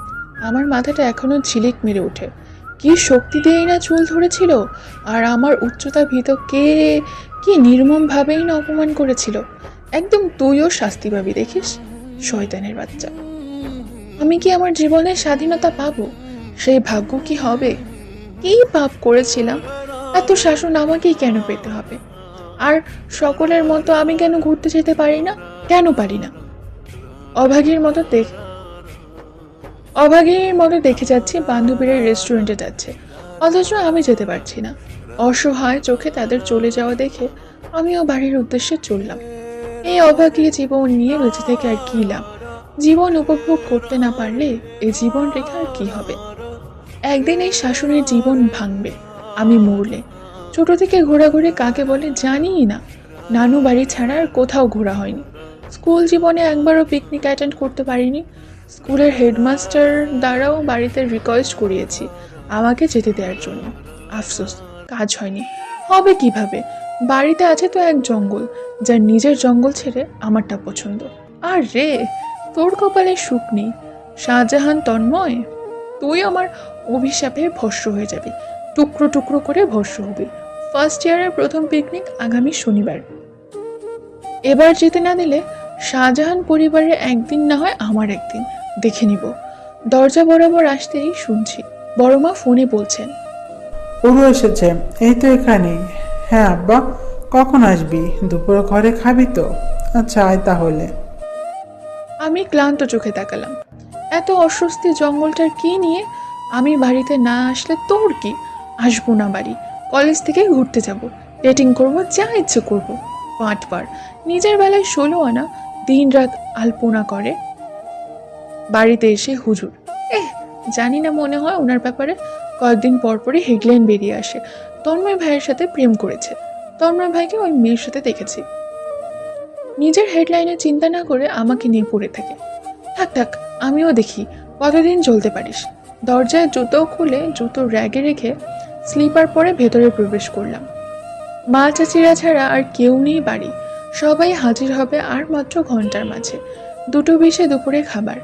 আমার মাথাটা এখনো ঝিলিক মেরে ওঠে। কি শক্তি দিয়েই না চুল ধরেছিল, আর আমার উচ্চতা ভীত কে কি নির্মম ভাবেই না অপমান করেছিল। একদম তুইও শাস্তি পাবি দেখিস, শয়তানের বাচ্চা। আমি কি আমার জীবনের স্বাধীনতা পাবো? সেই ভাগ্য কি হবে? কি পাপ করেছিলাম? এত শাসন আমাকেই কেন পেতে হবে? আর সকলের মতো আমি কেন ঘুরতে যেতে পারি না? কেন পারি না? অভাগীর মতো দেখে যাচ্ছি বান্ধবীরা রেস্টুরেন্টে যাচ্ছে, অথচ আমি যেতে পারছি না। অসহায় চোখে তাদের চলে যাওয়া দেখে আমিও বাড়ির উদ্দেশ্যে চললাম। এই অভাগী জীবন নিয়ে বেঁচে থেকে আর কি লাভ? জীবন উপভোগ করতে না পারলে এই জীবন রেখে আর কি হবে? একদিন এই শাসনের জীবন ভাঙবে আমি মরলে। ছোট থেকে ঘোরাঘুরি কাকে বলে জানিই না। নানু বাড়ি ছাড়া আর কোথাও ঘোরা হয়নি। স্কুল জীবনে একবারও পিকনিক অ্যাটেন্ড করতে পারিনি। স্কুলের হেডমাস্টার দ্বারাও বাড়িতে রিকোয়েস্ট করিয়েছি আমাকে যেতে দেওয়ার জন্য। আফসোস, কাজ হয়নি। হবে কিভাবে? বাড়িতে আছে তো এক জঙ্গল, যার নিজের জঙ্গল ছেড়ে আমারটা পছন্দ। আর রে, তোর কপালে সুখ নেই শাহজাহান তন্ময়। তুই আমার অভিশাপে ভস্ম হয়ে যাবি, টুকরো টুকরো করে ভস্ম হবি। ফার্স্ট ইয়ারের প্রথম পিকনিক আগামী শনিবার। এবার যেতে না দিলে শাহজাহান পরিবারের একদিন না হয় আমার একদিন, দেখে নিব। দরজা বরাবর আসতেই শুনছি বড়মা ফোনে বলছেন, ওরও এসেছে, এই তো এখানে। হ্যাঁ আব্বা, কখন আসবি? দুপুরে ঘরে খাবি তো? আচ্ছা আয় তাহলে। আমি ক্লান্ত চোখে তাকালাম। এত অস্বস্তি জঙ্গলটার কি নিয়ে? আমি বাড়িতে না আসলে তোর কি? আসবো না বাড়ি, কলেজ থেকে ঘুরতে যাব, ডেটিং করব, যা ইচ্ছে করব। পাঁচবার নিজের বেলায় 16 আনা, দিন রাত আলপনা করে, বাড়িতে এসে হুজুর। জানি না, মনে হয় ওনার ব্যাপারে কয়েকদিন পর পরই হেডলাইন বেরিয়ে আসে, তন্ময় ভাইয়ের সাথে প্রেম করেছে, তন্ময় ভাইকে ওই মেয়ের সাথে দেখেছি। নিজের হেডলাইনে চিন্তা না করে আমাকে নিয়ে পড়ে থাকে। থাক থাক, আমিও দেখি কতদিন চলতে পারিস। দরজায় জুতো খুলে জুতো র্যাগে রেখে স্লিপার পরে ভেতরে প্রবেশ করলাম। মা চাচিরা ছাড়া আর কেউ নেই বাড়ি, সবাই হাজির হবে আর মাত্র ঘন্টার মাঝে। 2:20 দুপুরে খাবার,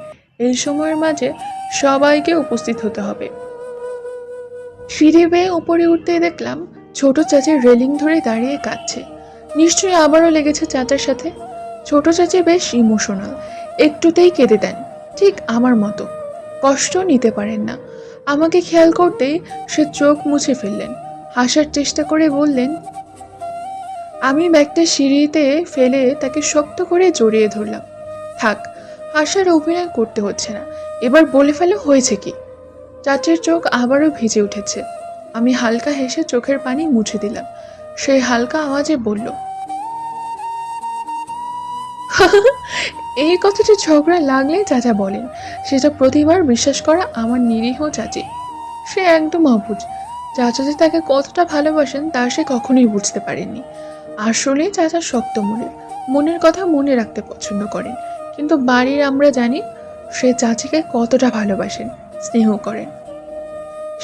এই সময়ের মাঝে সবাইকে উপস্থিত হতে হবে। সিঁড়ি বেয়ে উপরে উঠতেই দেখলাম ছোট চাচির রেলিং ধরে দাঁড়িয়ে কাঁদছে। নিশ্চয়ই আবারও লেগেছে চাচার সাথে। ছোট চাচি বেশ ইমোশনাল, একটুতেই কেঁদে দেন, ঠিক আমার মতো। কষ্ট নিতে পারেন না। আমাকে খেয়াল করতেই সে চোখ মুছে ফেললেন, হাসার চেষ্টা করে বললেন। আমি ব্যাগটা সিঁড়িতে ফেলে তাকে শক্ত করে জড়িয়ে ধরলাম। থাক, হাসার অভিনয় করতে হচ্ছে না, এবার বলে ফেলো হয়েছে কি। চাচির চোখ আবারও ভিজে উঠেছে। আমি হালকা হেসে চোখের পানি মুছে দিলাম। সেই হালকা আওয়াজে বলল, এই কথাটি ঝগড়া লাগলে চাচা বলেন, সেটা প্রতিবার বিশ্বাস করা আমার নিরীহ চাচি। সে একদম অবুঝ। চাচা যে তাকে কতটা ভালোবাসেন তা সে কখনোই বুঝতে পারেননি। আসলে চাচা শক্ত মনের, মনের কথা মনে রাখতে পছন্দ করেন, কিন্তু বাড়ির আমরা জানি সে চাচিকে কতটা ভালোবাসেন, স্নেহ করেন।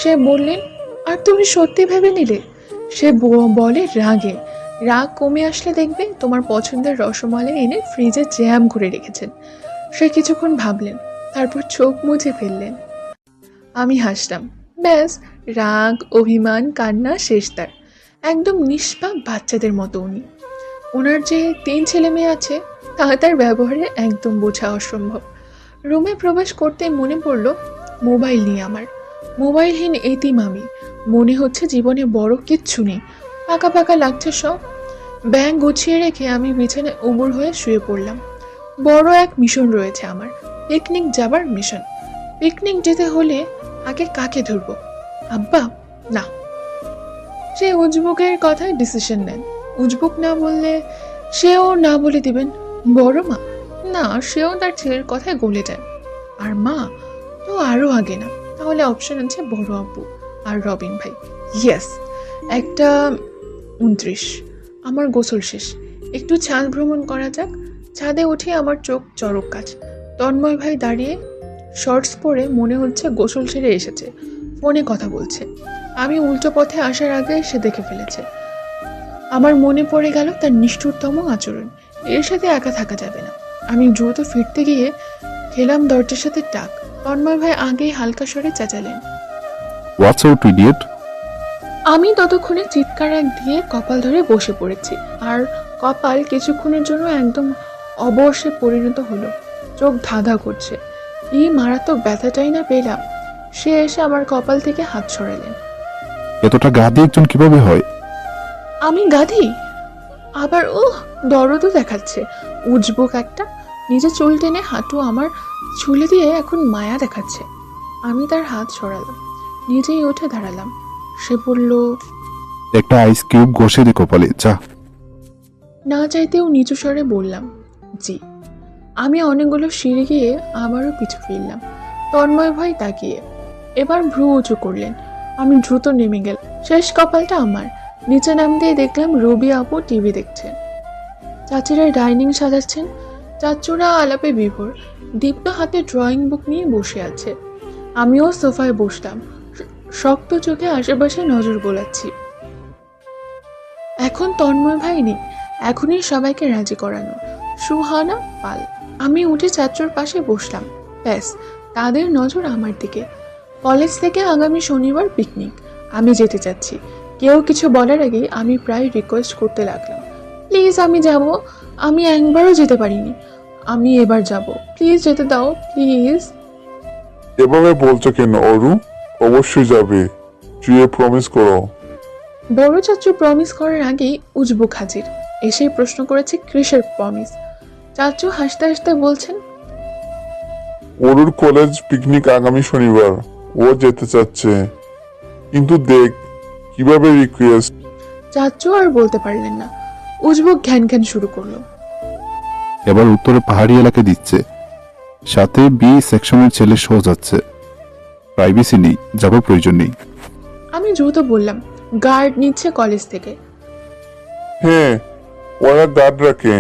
সে বললেন, আর তুমি সত্যি ভেবে নিলে? সে বলে রাগে, রাগ কমে আসলে দেখবে তোমার পছন্দের রসমালাই এনে ফ্রিজে জ্যাম করে রেখেছেন। সে কিছুক্ষণ ভাবলেন, তারপর চোখ মুছে ফেললেন। আমি হাসলাম। ব্যাস, রাগ, অভিমান, কান্না শেষ তার। একদম নিষ্পাপ বাচ্চাদের মতো উনি। ওনার যে 3 ছেলে মেয়ে আছে তা তার ব্যবহারে একদম বোঝা অসম্ভব। রুমে প্রবেশ করতে মনে পড়ল মোবাইল নিয়ে আমার। মোবাইলহীন এতিম আমি। মনে হচ্ছে জীবনে বড় কিচ্ছু নেই, পাকা পাকা লাগছে সব। ব্যাগ গুছিয়ে রেখে আমি বিছানায় উবুর হয়ে শুয়ে পড়লাম। বড় এক মিশন রয়েছে আমার, পিকনিক যাবার মিশন। পিকনিক যেতে হলে আগে কাকে ধরবো? আব্বা? না। সে উজবুকের কথায় ডিসিশন নেন। উজবুক না বললে সেও না বলে দিবেন। বড় মা? না, সেও তার ছেলের কথায় গলে যায়। আর মা তো আরো আগে না। তাহলে অপশন আছে বড় আব্বু আর রবিন ভাই। ইয়েস, একটা 29। আমার গোসল শেষ, একটু ছাদ ভ্রমণ করা যাক। ছাদে উঠে আমার চোখ চরক কাজ। তন্ময় ভাই দাঁড়িয়ে শর্টস পরে, মনে হচ্ছে গোসল সেরে এসেছে, ফোনে কথা বলছে। আমি উল্টো পথে আসার আগে সে দেখে ফেলেছে। আমার মনে পড়ে গেল তার নিষ্ঠুরতম আচরণ। এর সাথে একা থাকা যাবে না। আমি দ্রুত ফিরতে গিয়ে খেলাম দরজার সাথে টাক। তন্ময় ভাই আগেই হালকা স্বরে চেঁচালেন। হোয়াটস আউট ইডিয়েট? আমি ততক্ষণে চিৎকার এক দিয়ে কপাল ধরে বসে পড়েছি, আর কপাল কিছুক্ষণের জন্য একদম অবশ্যে পরিণত হলো। চোখ ধাঁধা করছে। কি মারাত্মক ব্যথাটাই না পেলাম। সে এসে আমার কপাল থেকে হাত সরালেন। এতটা গাধি একজন কিভাবে হয়? আমি গাধি? আবার দরদও দেখাচ্ছে। উজবুক একটা। নিজে চুল টেনে হাঁটু আমার ছুলে দিয়ে এখন মায়া দেখাচ্ছে। আমি তার হাত সরালাম, নিজেই উঠে দাঁড়ালাম। সে বলল, একটা আইস কিউব ঘষে দে কপালে, যা। না চাইতেও নিচু স্বরে বললাম, জি। আমি অনেকগুলো সিঁড়ি গিয়ে আবারও পিছু ফিরলাম। তন্ময় ভাই তাকিয়ে এবার ভ্রু উঁচু করলেন। আমি দ্রুত নেমে গেলাম। শেষ কপালটা আমার। নিচে নামতেই দেখলাম রবি আপু টিভি দেখছেন, চাচিরা ডাইনিং সাজাচ্ছেন, চাচুরা আলাপে বিভোর। দীপ্ত হাতে ড্রয়িং বুক নিয়ে বসে আছে। আমিও সোফায় বসলাম, শক্ত চোখে আশেপাশে নজর গোলাচ্ছি। এখন তন্ময় ভাই নেই, এখনই সবাইকে রাজি করানো। সুহানা পাল। আমি উঠে চাচুর পাশে বসলাম। ব্যাস, তাদের নজর আমার দিকে। কলেজ থেকে আগামী শনিবার পিকনিক, আমি যেতে চাচ্ছি। কেউ কিছু বলার আগেই আমি প্রায় রিকোয়েস্ট করতে লাগলাম, প্লিজ আমি যাব। আমি একবারও যেতে পারিনি, আমি এবার যাব, প্লিজ যেতে দাও, প্লিজ। এভাবে বলছো কেন অরু? অবশ্যই যাবে। শুয়ে প্রমিস করো। বড় চাচু প্রমিস করার আগেই উজবুক হাজির। এসেই প্রশ্ন করেছে কিসের প্রমিস। চাচু হাসতে হাসতে বলছেন, অরুর কলেজ পিকনিক আগামী শনিবার, ও যেতে চাচ্ছে, কিন্তু দেখ কিভাবে রিকোয়েস্ট। চাচু আর বলতে পারলেন না। উজবুক ঘ্যান ঘ্যান শুরু করলো। এবার উত্তরে পাহাড়ি এলাকা দিচ্ছে, সাথে বি সেকশনের ছেলে সহ যাচ্ছে। প্রাইভেসি নেই, যাবার প্রয়োজন নেই। আমি দ্রুত বললাম, গার্ড নিচ্ছে কলেজ থেকে। হ্যাঁ, ওরা গার্ড রাখে,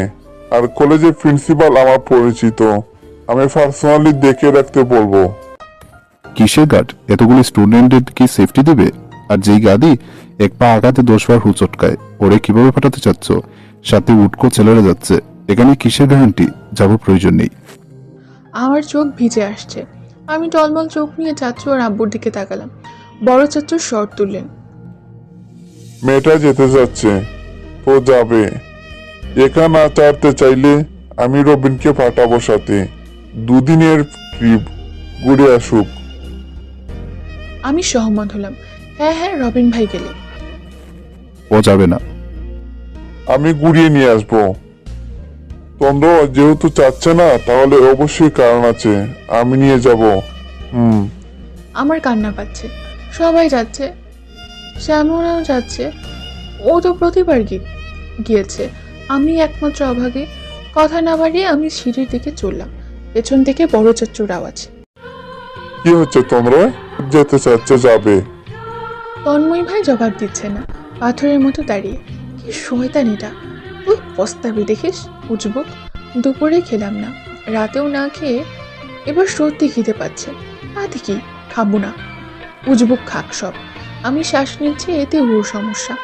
আর কলেজের প্রিন্সিপাল আমার পরিচিত, আমি পার্সোনালি দেখে রাখতে বলবো। কিসের গার্ড? এতগুলো স্টুডেন্টদের কি সেফটি দেবে? আর যেই গাদি এক পা আঘাতে 10 বার হুচটকায়, ওরে কিভাবে পাঠাতে চাচ্ছ? সাথে উটকো ছেলেরা যাচ্ছে, এখানে কিসের গ্যারান্টি? যাবার প্রয়োজন নেই। আমার চোখ ভিজে আসছে। আমি টলমল চোখ নিয়ে চাচু আর আব্বুর দিকে তাকালাম। বড় চাচু শর্ট তুললেন। মেয়েটা যেতে যাচ্ছে তো যাবে, একা না চাড়তে চাইলে আমি রবিনকে পাঠাবো সাথে, 2 দিনের ট্রিপ, ঘুরে আসুক। আমি সহমত হলাম। হ্যাঁ হ্যাঁ, রবিন ভাই গেলে। ও যাবে না। আমি ঘুরিয়ে নিয়ে আসবো। তন্দ্র যেহেতু চাচ্ছে না, তাহলে অবশ্যই কারণ আছে, আমি নিয়ে যাব। আমার কান্না পাচ্ছে। সবাই যাচ্ছে, শ্যামনাও যাচ্ছে। ও তো প্রতিবার গিয়েছে, আমি একমাত্র অভাগে। কথা না বাড়িয়ে আমি সিঁড়ির দিকে চললাম। পেছন থেকে বড় চাচুর আওয়াজ। কি হচ্ছে তন্দ্র? যেতে চাচ্ছে, যাবে। তন্ময় ভাই জবাব দিচ্ছে না, পাথরের মতো দাঁড়িয়ে। কি শয়তান এটা! তুই পস্তাবি দেখিস উজবুক। দুপুরে খেলাম না, রাতেও না খেয়ে এবার সত্যি খিদে পাচ্ছে। তাতে কি, খাবো না। উজবুক খাক সব। আমি শ্বাস নিচ্ছি, এতে ওর সমস্যা।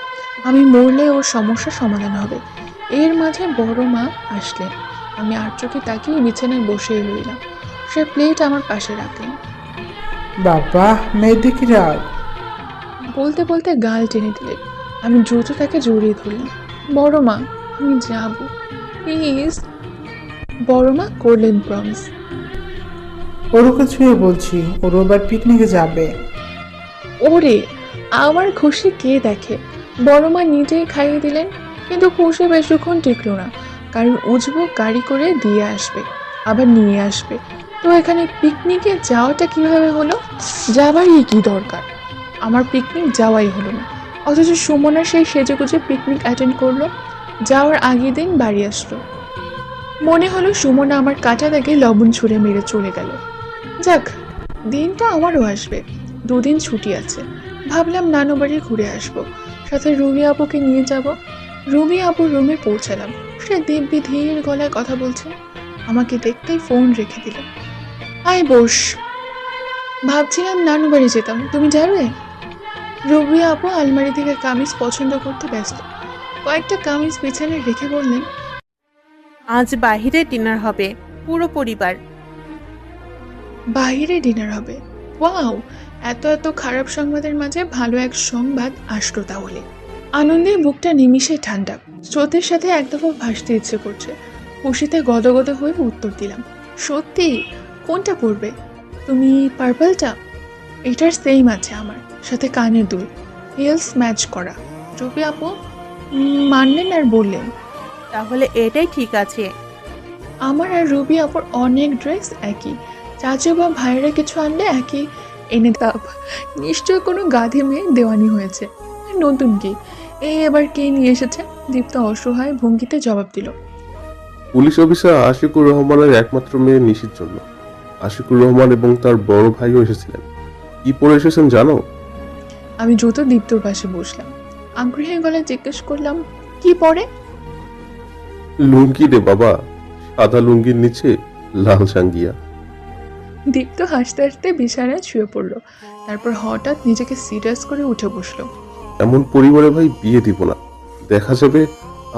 আমি মরলে ওর সমস্যা সমাধান হবে। এর মাঝে বড় মা আসলেন। আমি আর চোখে তাকিয়ে বিছানায় বসেই রইলাম। সে প্লেট আমার পাশে রাখলেন। বাবা, মেয়েদিকে রাত। বলতে বলতে গাল টেনে দিলেন। আমি দ্রুত তাকে জড়িয়ে ধরলাম। বড় মা, আমি যাব, প্লিজ। বড় মা করলেন প্রমিস। ওরকে ছুঁয়ে বলছি, ওর এবার পিকনিকে যাবে। ওরে, আমার খুশি কে দেখে! বড় মা নিজেই খাইয়ে দিলেন, কিন্তু খুশি বেশিক্ষণ টিকলো না। কারণ উজবুক গাড়ি করে দিয়ে আসবে, আবার নিয়ে আসবে। তো এখানে পিকনিকে যাওয়াটা কিভাবে হলো? যাবারই কি দরকার? আমার পিকনিক যাওয়াই হলো না, অথচ সুমনা সেই সেজেগুজে পিকনিক অ্যাটেন্ড করলো। যাওয়ার আগের দিন বাড়ি আসলো। মনে হলো সুমনা আমার কাটা দাগে লবণ ছুঁড়ে মেরে চলে গেল। যাক, দিনটা আমারও আসবে। 2 দিন ছুটি আছে। ভাবলাম নানু বাড়ি ঘুরে আসবো, সাথে রুবি আপুকে নিয়ে যাব। রুবি আপুর রুমে পৌঁছালাম। সে দিব্যি ধীর গলায় কথা বলছে। আমাকে দেখতেই ফোন রেখে দিল। আয় বস। ভাবছিলাম নানু বাড়ি যেতাম, তুমি যাবে? রুবি আপু আলমারি থেকে কামিজ পছন্দ করতে ব্যস্ত। কয়েকটা কামিজ বিছানায় রেখে বললেন, আজ বাহিরে ডিনার হবে, পুরো পরিবার। বাইরে ডিনার হবে? ওয়াও! এত এত খারাপ সংবাদের মাঝে ভালো এক সংবাদ আসলো তাহলে। আনন্দে বুকটা নিমিষে ঠান্ডা। স্রোতের সাথে এক দফা ভাসতে ইচ্ছে করছে। খুশিতে গদগদ হয়ে উত্তর দিলাম, সত্যি? কোনটা পরবে তুমি? পার্পলটা? এটার সেম আছে আমার, সাথে কানের দুল, হিলস ম্যাচ করা। রবি আপু মানলেন আর বললেন, তাহলে এটাই ঠিক আছে। আমার আর রুবি আপুর অনেক ড্রেস একই। চাচু বা ভাইয়েরা কিছু আনলে একই এনে তাপ। নিশ্চয় কোনো গাধি মেয়ে দেওয়ানি হয়েছে। নতুন কি? এবার কে নিয়ে এসেছে? দীপ্ত অসহায় ভঙ্গিতে জবাব দিল, পুলিশ অফিসার আশিকুর রহমানের একমাত্র মেয়ে নিশির জন্য। আশিকুর রহমান এবং তার বড় ভাইও এসেছিলেন। কি পরে এসেছেন জানো? আমি দ্রুত দীপ্তর পাশে বসলাম। আগ্রহী গলায় জিজ্ঞেস করলাম, কি পরে? লুঙ্গি রে বাবা, সাদা লুঙ্গির নিচে লাল সাঙ্গিয়া। দীপ্ত হাসতে হাসতে বিছানায় শুয়ে পড়লো। তারপর হঠাৎ নিজেকে সিরিয়াস করে উঠে বসলো। এমন পরিবারে ভাই বিয়ে দিব না। দেখা যাবে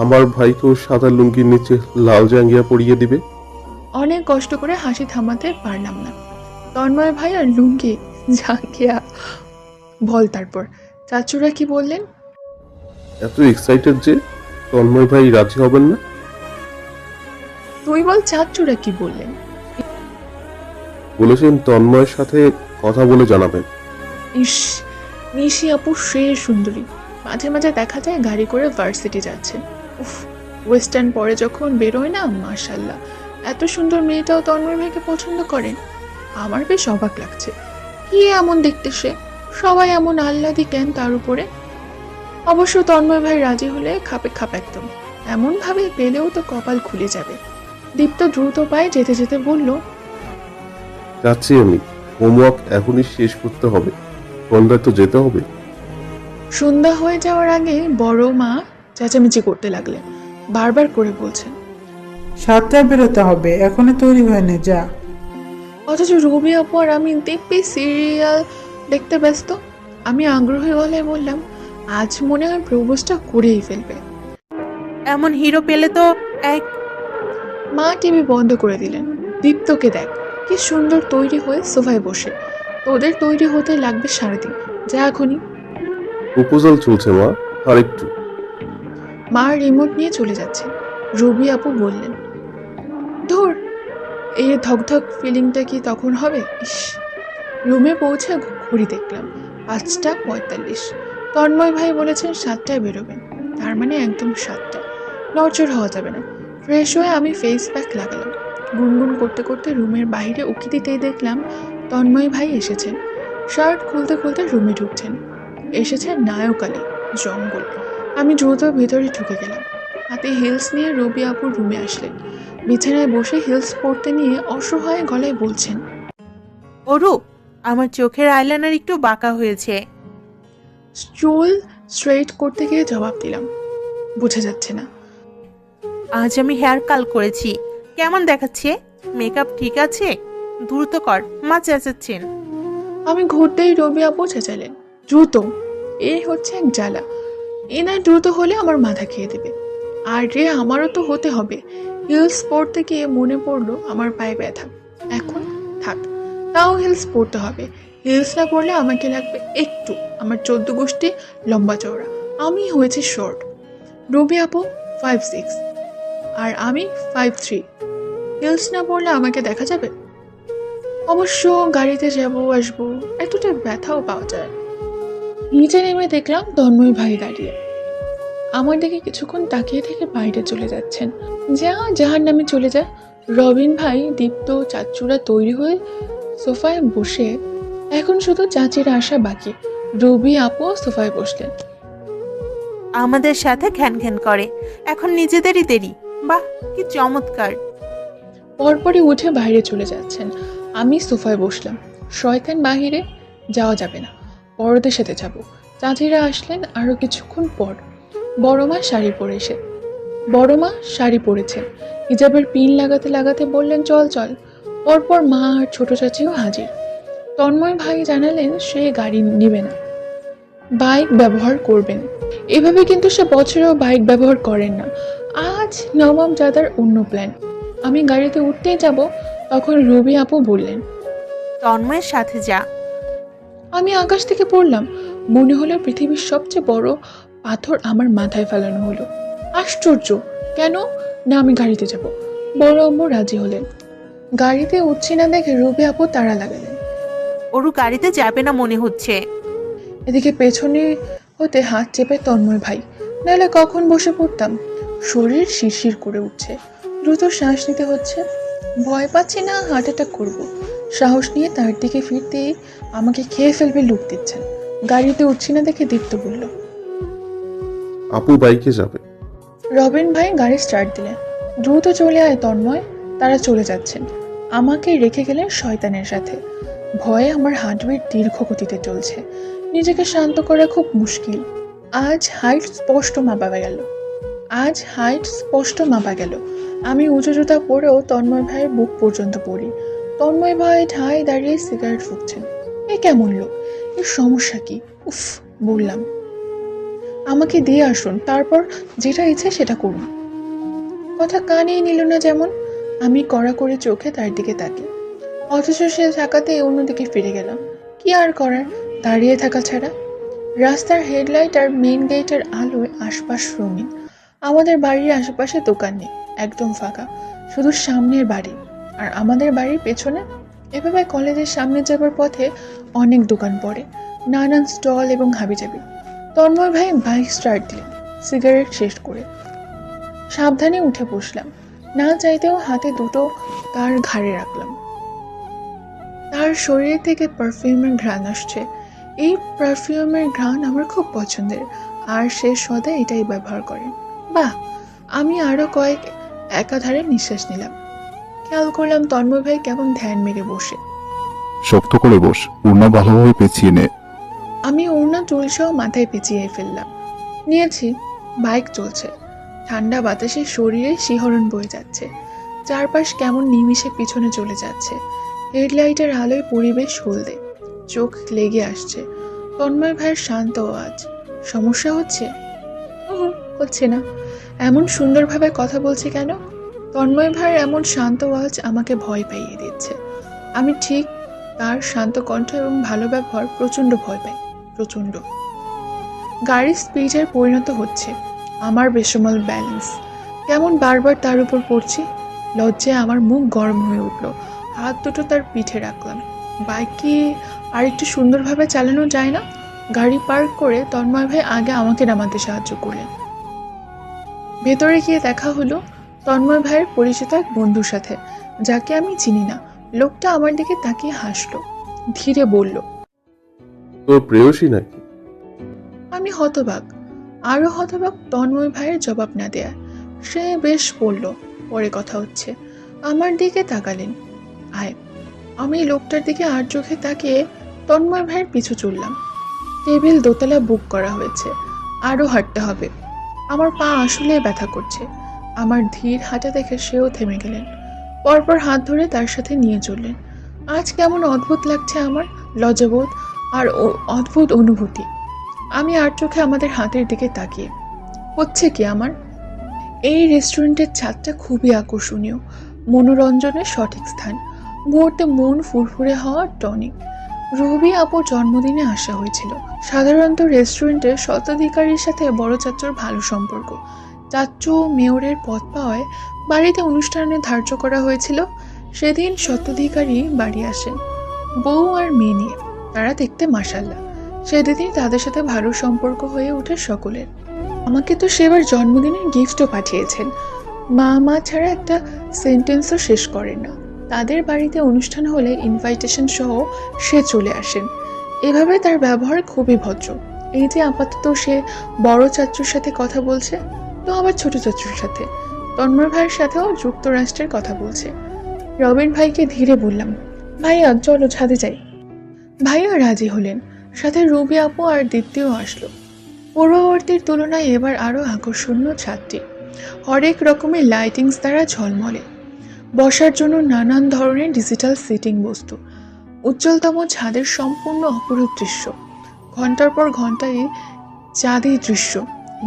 আমার ভাইকেও সাদা লুঙ্গির নিচে লাল জাঙ্গিয়া পরিয়ে দিবে। অনেক কষ্ট করে হাসি থামাতে পারলাম না। তন্ময় ভাই আর লুঙ্গি জাঙ্গিয়া, বল তারপর চাচুরা কি বললেন? এত এক্সাইটেড যে তন্ময় ভাই রাজি হবেন না। তুই বল চাচুরা কি বললেন? বলেছেন তন্ময়ের সাথে কথা বলে জানাবেন। ইস, নিশি আপু সে সুন্দরী, মাঝে মাঝে দেখা যায় গাড়ি করে ভার্সিটি যাচ্ছেন। উফ, ওয়েস্টার্ন পরে যখন বেরোয় না, মাশাল্লাহ, এত সুন্দর মেয়েটাও তন্ময় ভাইকে পছন্দ করেন। আমার বেশ অবাক লাগছে, কি এমন দেখতে সে, সবাই এমন আহ্লাদি কেন তার উপরে। অবশ্য তন্ময় ভাই রাজি হলে খাপে খাপ একদম, এমন ভাবে পেলেও তো কপাল খুলে যাবে। দীপ্ত দ্রুত পায়ে যেতে যেতে বলল, যাচ্ছি আমি, হোমওয়ার্ক এখনই শেষ করতে হবে, সন্ধ্যায় তো যেতে হবে। সন্ধ্যা হয়ে যাওয়ার আগে বড় মা চেঁচামেচি করতে লাগলেন, বারবার করে বলছেন। 7টায় বেরোতে হবে, এখনই তৈরি হয়নি, যা। অথচ রবি আপু আর আমি দিব্যি সিরিয়াল দেখতে ব্যস্ত। আমি আগ্রহী গলায় বললাম, আজ মনে হয় প্রবোজটা করেই ফেলবে। এমন হিরো পেলে তো এক মা টিভি বন্ধ করে দিলেন। দীপ্তকে দেখ, কি সুন্দর তৈরি হয়ে সোফায় বসে। তোদের তৈরি হতে লাগবে সারাদিন, যা এখনই। প্রপোজাল চলছে মা, আর একটু। মা রিমোট নিয়ে চলে যাচ্ছে। রবি আপু বললেন, ধুর, এই ধকধক ফিলিংটা কি তখন হবে? ইস। রুমে পৌঁছে ঘড়ি দেখলাম 5:45। তন্ময় ভাই বলেছেন 7টায় বেরোবেন, তার মানে একদম 7টা। নড়চড় হওয়া যাবে না। ফ্রেশ হয়ে আমি ফেস প্যাক লাগালাম। গুনগুন করতে করতে রুমের বাইরে উকি দিতেই দেখলাম তন্ময় ভাই এসেছেন। শার্ট খুলতে খুলতে রুমে ঢুকছেন। এসেছে নায়ক আলী, জঙ্গল। আমি দ্রুত ভেতরে ঢুকে গেলাম। হাতে হিলস নিয়ে রবি আপু রুমে আসলেন। বিছানায় বসে হিলস পরতে নিয়ে অসহায় গলায় বলছেন, অরু, আমার চোখের আইলাইনার একটু বাঁকা হয়েছে। চুল স্ট্রেট করতে গিয়ে জবাব দিলাম, বোঝা যাচ্ছে না। আজ আমি হেয়ার কাল করেছি, কেমন দেখাচ্ছে? মেকআপ ঠিক আছে? দ্রুত কর, মা চেঁচাচ্ছেন। আমি ঘুরতেই রবি আপু চেঁচালেন, দ্রুত। এই হচ্ছে এক জ্বালা, এনার দ্রুত হলে আমার মাথা খেয়ে দেবে। আর রে, আমারও তো হতে হবে। হিলস পরতে গিয়ে মনে পড়লো আমার পায়ে ব্যথা। এখন থাক, তাও হিলস পরতে হবে। হিলস না পরলে আমাকে লাগবে একটু, আমার 14 গোষ্ঠী লম্বা চওড়া, আমি হয়েছি শর্ট। রবি আপু 5'6" আর আমি 5'3". হিলস না পরলে আমাকে দেখা যাবে? অবশ্য গাড়িতে যাব আসবো, এতটা ব্যথাও পাওয়া যায়। নিচে নেমে দেখলাম তন্ময় ভাই দাঁড়িয়ে আমার দিকে কিছুক্ষণ তাকিয়ে থেকে বাইরে চলে যাচ্ছেন। যা জাহার নামে চলে যায়। রবিন ভাই, দীপ্ত, চাচুরা তৈরি হয়ে সোফায় বসে, এখন শুধু চাচির আসা বাকি। রবি আপু সোফায় বসলেন। আমাদের সাথে ঘ্যান ঘ্যান করে, এখন নিজেদেরই দেরি। বাহ, কি চমৎকার। পরপরই উঠে বাইরে চলে যাচ্ছেন। আমি সোফায় বসলাম। শয়তান বাহিরে, যাওয়া যাবে না, বড়দের সাথে যাব। চাচিরা আসলেন আরও কিছুক্ষণ পর। বড় মা শাড়ি পরেছেন। হিজাবের পিন লাগাতে লাগাতে বললেন, চল চল। পরপর মা আর ছোট চাচিও হাজির। তন্ময় ভাই জানালেন সে গাড়ি নেবে না, বাইক ব্যবহার করবেন। এভাবে কিন্তু সে বছরেও বাইক ব্যবহার করেন না। আজ নবাব দাদার অন্য প্ল্যান। আমি গাড়িতে উঠতেই যাব, তখন রবি আপু বললেন, তন্ময়ের সাথে যা। আমি আকাশ থেকে পড়লাম। মনে হলো পৃথিবীর সবচেয়ে বড় পাথর আমার মাথায় ফেলানো হলো। আশ্চর্য, কেন না, আমি গাড়িতে যাব। বড় আম্মু রাজি হলেন। গাড়িতে উঠছি না দেখে রবি আপু তাড়া লাগালেন। অরু গাড়িতে যাবে না মনে হচ্ছে। এদিকে পেছনে হতে হাত চেপে তন্ময় ভাই, নাহলে কখন বসে পড়তাম। শরীর শিরশির করে উঠছে, দ্রুত শ্বাস নিতে হচ্ছে। ভয় পাচ্ছি না হার্ট অ্যাটাক করবো। সাহস নিয়ে তার দিকে ফিরতেই আমাকে খেয়ে ফেলবে লুক দিচ্ছেন। গাড়িতে উঠছি না দেখে দীপ্ত বলল, আপু বাইকে যাবে। রবিন ভাই গাড়ি স্টার্ট দিলেন। দ্রুত চলে আয় তন্ময়। তারা চলে যাচ্ছেন, আমাকে রেখে গেলেন শয়তানের সাথে। ভয়ে আমার হার্টবিট দীর্ঘ গতিতে চলছে। নিজেকে শান্ত করা খুব মুশকিল। আজ হাইট স্পষ্ট মাপা গেল। আমি উঁচু জুতা পরেও তন্ময় ভাইয়ের বুক পর্যন্ত পড়ি। তন্ময় ভাই ঠায় দাঁড়িয়ে সিগারেট ফুঁকছেন। এ কেমন লোক, এর সমস্যা কি? উফ, বললাম, আমাকে দিয়ে আসুন, তারপর যেটা ইচ্ছে সেটা করুন। কথা কানেই নিল না যেমন। আমি কড়া করে চোখে তার দিকে তাকি, অথচ সে তাকাতে অন্যদিকে ফিরে গেলাম। কি আর করার, দাঁড়িয়ে থাকা ছাড়া। রাস্তার হেডলাইট আর মেইন গেটের আলোয় আশপাশ রঙিন। আমাদের বাড়ির আশেপাশে দোকান নেই, একদম ফাঁকা। শুধু সামনের বাড়ি আর আমাদের বাড়ির পেছনে এভাবে কলেজের সামনে যাবার পথে অনেক দোকান পড়ে, নানান স্টল এবং হাবিজাবি। তন্ময় ভাই বাইক স্টার্ট দিলেন সিগারেট শেষ করে। সাবধানে উঠে বসলাম, না চাইতেও হাতে দুটো তার ঘাড়ে রাখলাম। তার শরীর থেকে পারফিউমের ঘ্রাণ আসছে। এই পারফিউমের ঘ্রাণ আমার খুব পছন্দের, আর সে সদা এটাই ব্যবহার করে। বাহ! আমি আরো কয়েক একাধারে নিঃশ্বাস নিলাম। খেয়াল করলাম তন্ময় ভাই কেমন ধ্যান মেরে বসে। শক্ত করে বস, উড়না ভালোভাবে পেঁচিয়ে নে। আমি ওড়না চুলসহ মাথায় পেঁচিয়ে ফেললাম। নিয়েছি। বাইক চলছে, ঠান্ডা বাতাসে শরীরে শিহরণ বয়ে যাচ্ছে। চারপাশ কেমন নিমিষে পিছনে চলে যাচ্ছে। হেডলাইটের আলোয় পরিবেশ হলদে, চোখ লেগে আসছে। তন্ময় ভাইয়ের শান্ত আওয়াজ। সমস্যা হচ্ছে? হচ্ছে না। এমন সুন্দরভাবে কথা বলছে কেন? তন্ময় ভাইয়ের এমন শান্ত আওয়াজ আমাকে ভয় পাইয়ে দিচ্ছে। আমি ঠিক তার শান্ত কণ্ঠ এবং ভালো ব্যবহার প্রচণ্ড ভয় পাই, প্রচণ্ড। গাড়ির স্পিডের পরিণত হচ্ছে। আমার বেসামাল ব্যালেন্স কেমন বারবার তার উপর পড়ছি। লজ্জায় আমার মুখ গরম হয়ে উঠল। হাত দুটো তার পিঠে রাখলাম। বাইক কি আর একটু সুন্দরভাবে চালানো যায় না? গাড়ি পার্ক করে তন্ময় ভাই আগে আমাকে নামাতে সাহায্য করলেন। ভেতরে গিয়ে দেখা হলো তন্ময় ভাইয়ের পরিচিত এক বন্ধুর সাথে, যাকে আমি চিনি না। লোকটা আমার দিকে তাকিয়ে হাসলো, ধীরে বলল, তোর প্রেয়সী নাকি? আমি হতবাক, আরো হতবাক তন্ময় ভাইয়ের জবাব না দেয়া। সে বেশ বলল, পরে কথা হচ্ছে। আমার দিকে তাকালেন। আয়। আমি লোকটার দিকে আর চোখে তাকিয়ে তন্ময় ভাইয়ের পিছু চললাম। টেবিল দোতলা বুক করা হয়েছে, আরো হাঁটতে হবে। আমার পা আসলে ব্যথা করছে। আমার ধীর হাঁটা দেখে সেও থেমে গেলেন। পরপর হাত ধরে তার সাথে নিয়ে চললেন। আজ কেমন অদ্ভুত লাগছে আমার, লজ্জাবোধ আর অদ্ভুত অনুভূতি। আমি আর চোখে আমাদের হাতের দিকে তাকিয়ে। হচ্ছে কি আমার? এই রেস্টুরেন্টের ছাদটা খুবই আকর্ষণীয়, মনোরঞ্জনের সঠিক স্থান, মুহূর্তে মন ফুরফুরে হওয়ার টনিক। রবি আপুর জন্মদিনে আসা হয়েছিল। সাধারণত রেস্টুরেন্টের স্বত্বাধিকারীর সাথে বড় চাচ্চুর ভালো সম্পর্ক। চাচ্চু মেয়রের পদ পাওয়ায় বাড়িতে অনুষ্ঠানে ধার্য করা হয়েছিল। সেদিন স্বত্বাধিকারী বাড়ি আসেন, বউ আর মেয়ে নিয়ে। তারা দেখতে মাশাআল্লাহ। সেদিনই তাদের সাথে ভালো সম্পর্ক হয়ে ওঠে সকলের। আমাকে তো সেবার জন্মদিনের গিফটও পাঠিয়েছেন। মা ছাড়া একটা সেন্টেন্সও শেষ করেন না। তাদের বাড়িতে অনুষ্ঠান হলে ইনভাইটেশন সহ সে চলে আসেন। এভাবে তার ব্যবহার খুবই ভদ্র। এই যে আপাতত সে বড় চাচ্চুর সাথে কথা বলছে, তো আবার ছোট চাচ্চুর সাথে, তন্ময় ভাইয়ের সাথেও যুক্তরাষ্ট্রের কথা বলছে। রবিন ভাইকে ধীরে বললাম, ভাইয়া চলো ছাদে যাই। ভাইয়া রাজি হলেন, সাথে রবি আপু আর দীপ্তিও আসলো। পূর্ববর্তীর তুলনায় এবার আরো আকর্ষণীয় ছাদটি হরেক রকমের লাইটিংস দ্বারা ঝলমলে। বসার জন্য নানান ধরনের ডিজিটাল সিটিং বস্তু। উজ্জ্বলতম ছাদের সম্পূর্ণ অপরূপ দৃশ্য। ঘন্টার পর ঘন্টায় চাঁদের দৃশ্য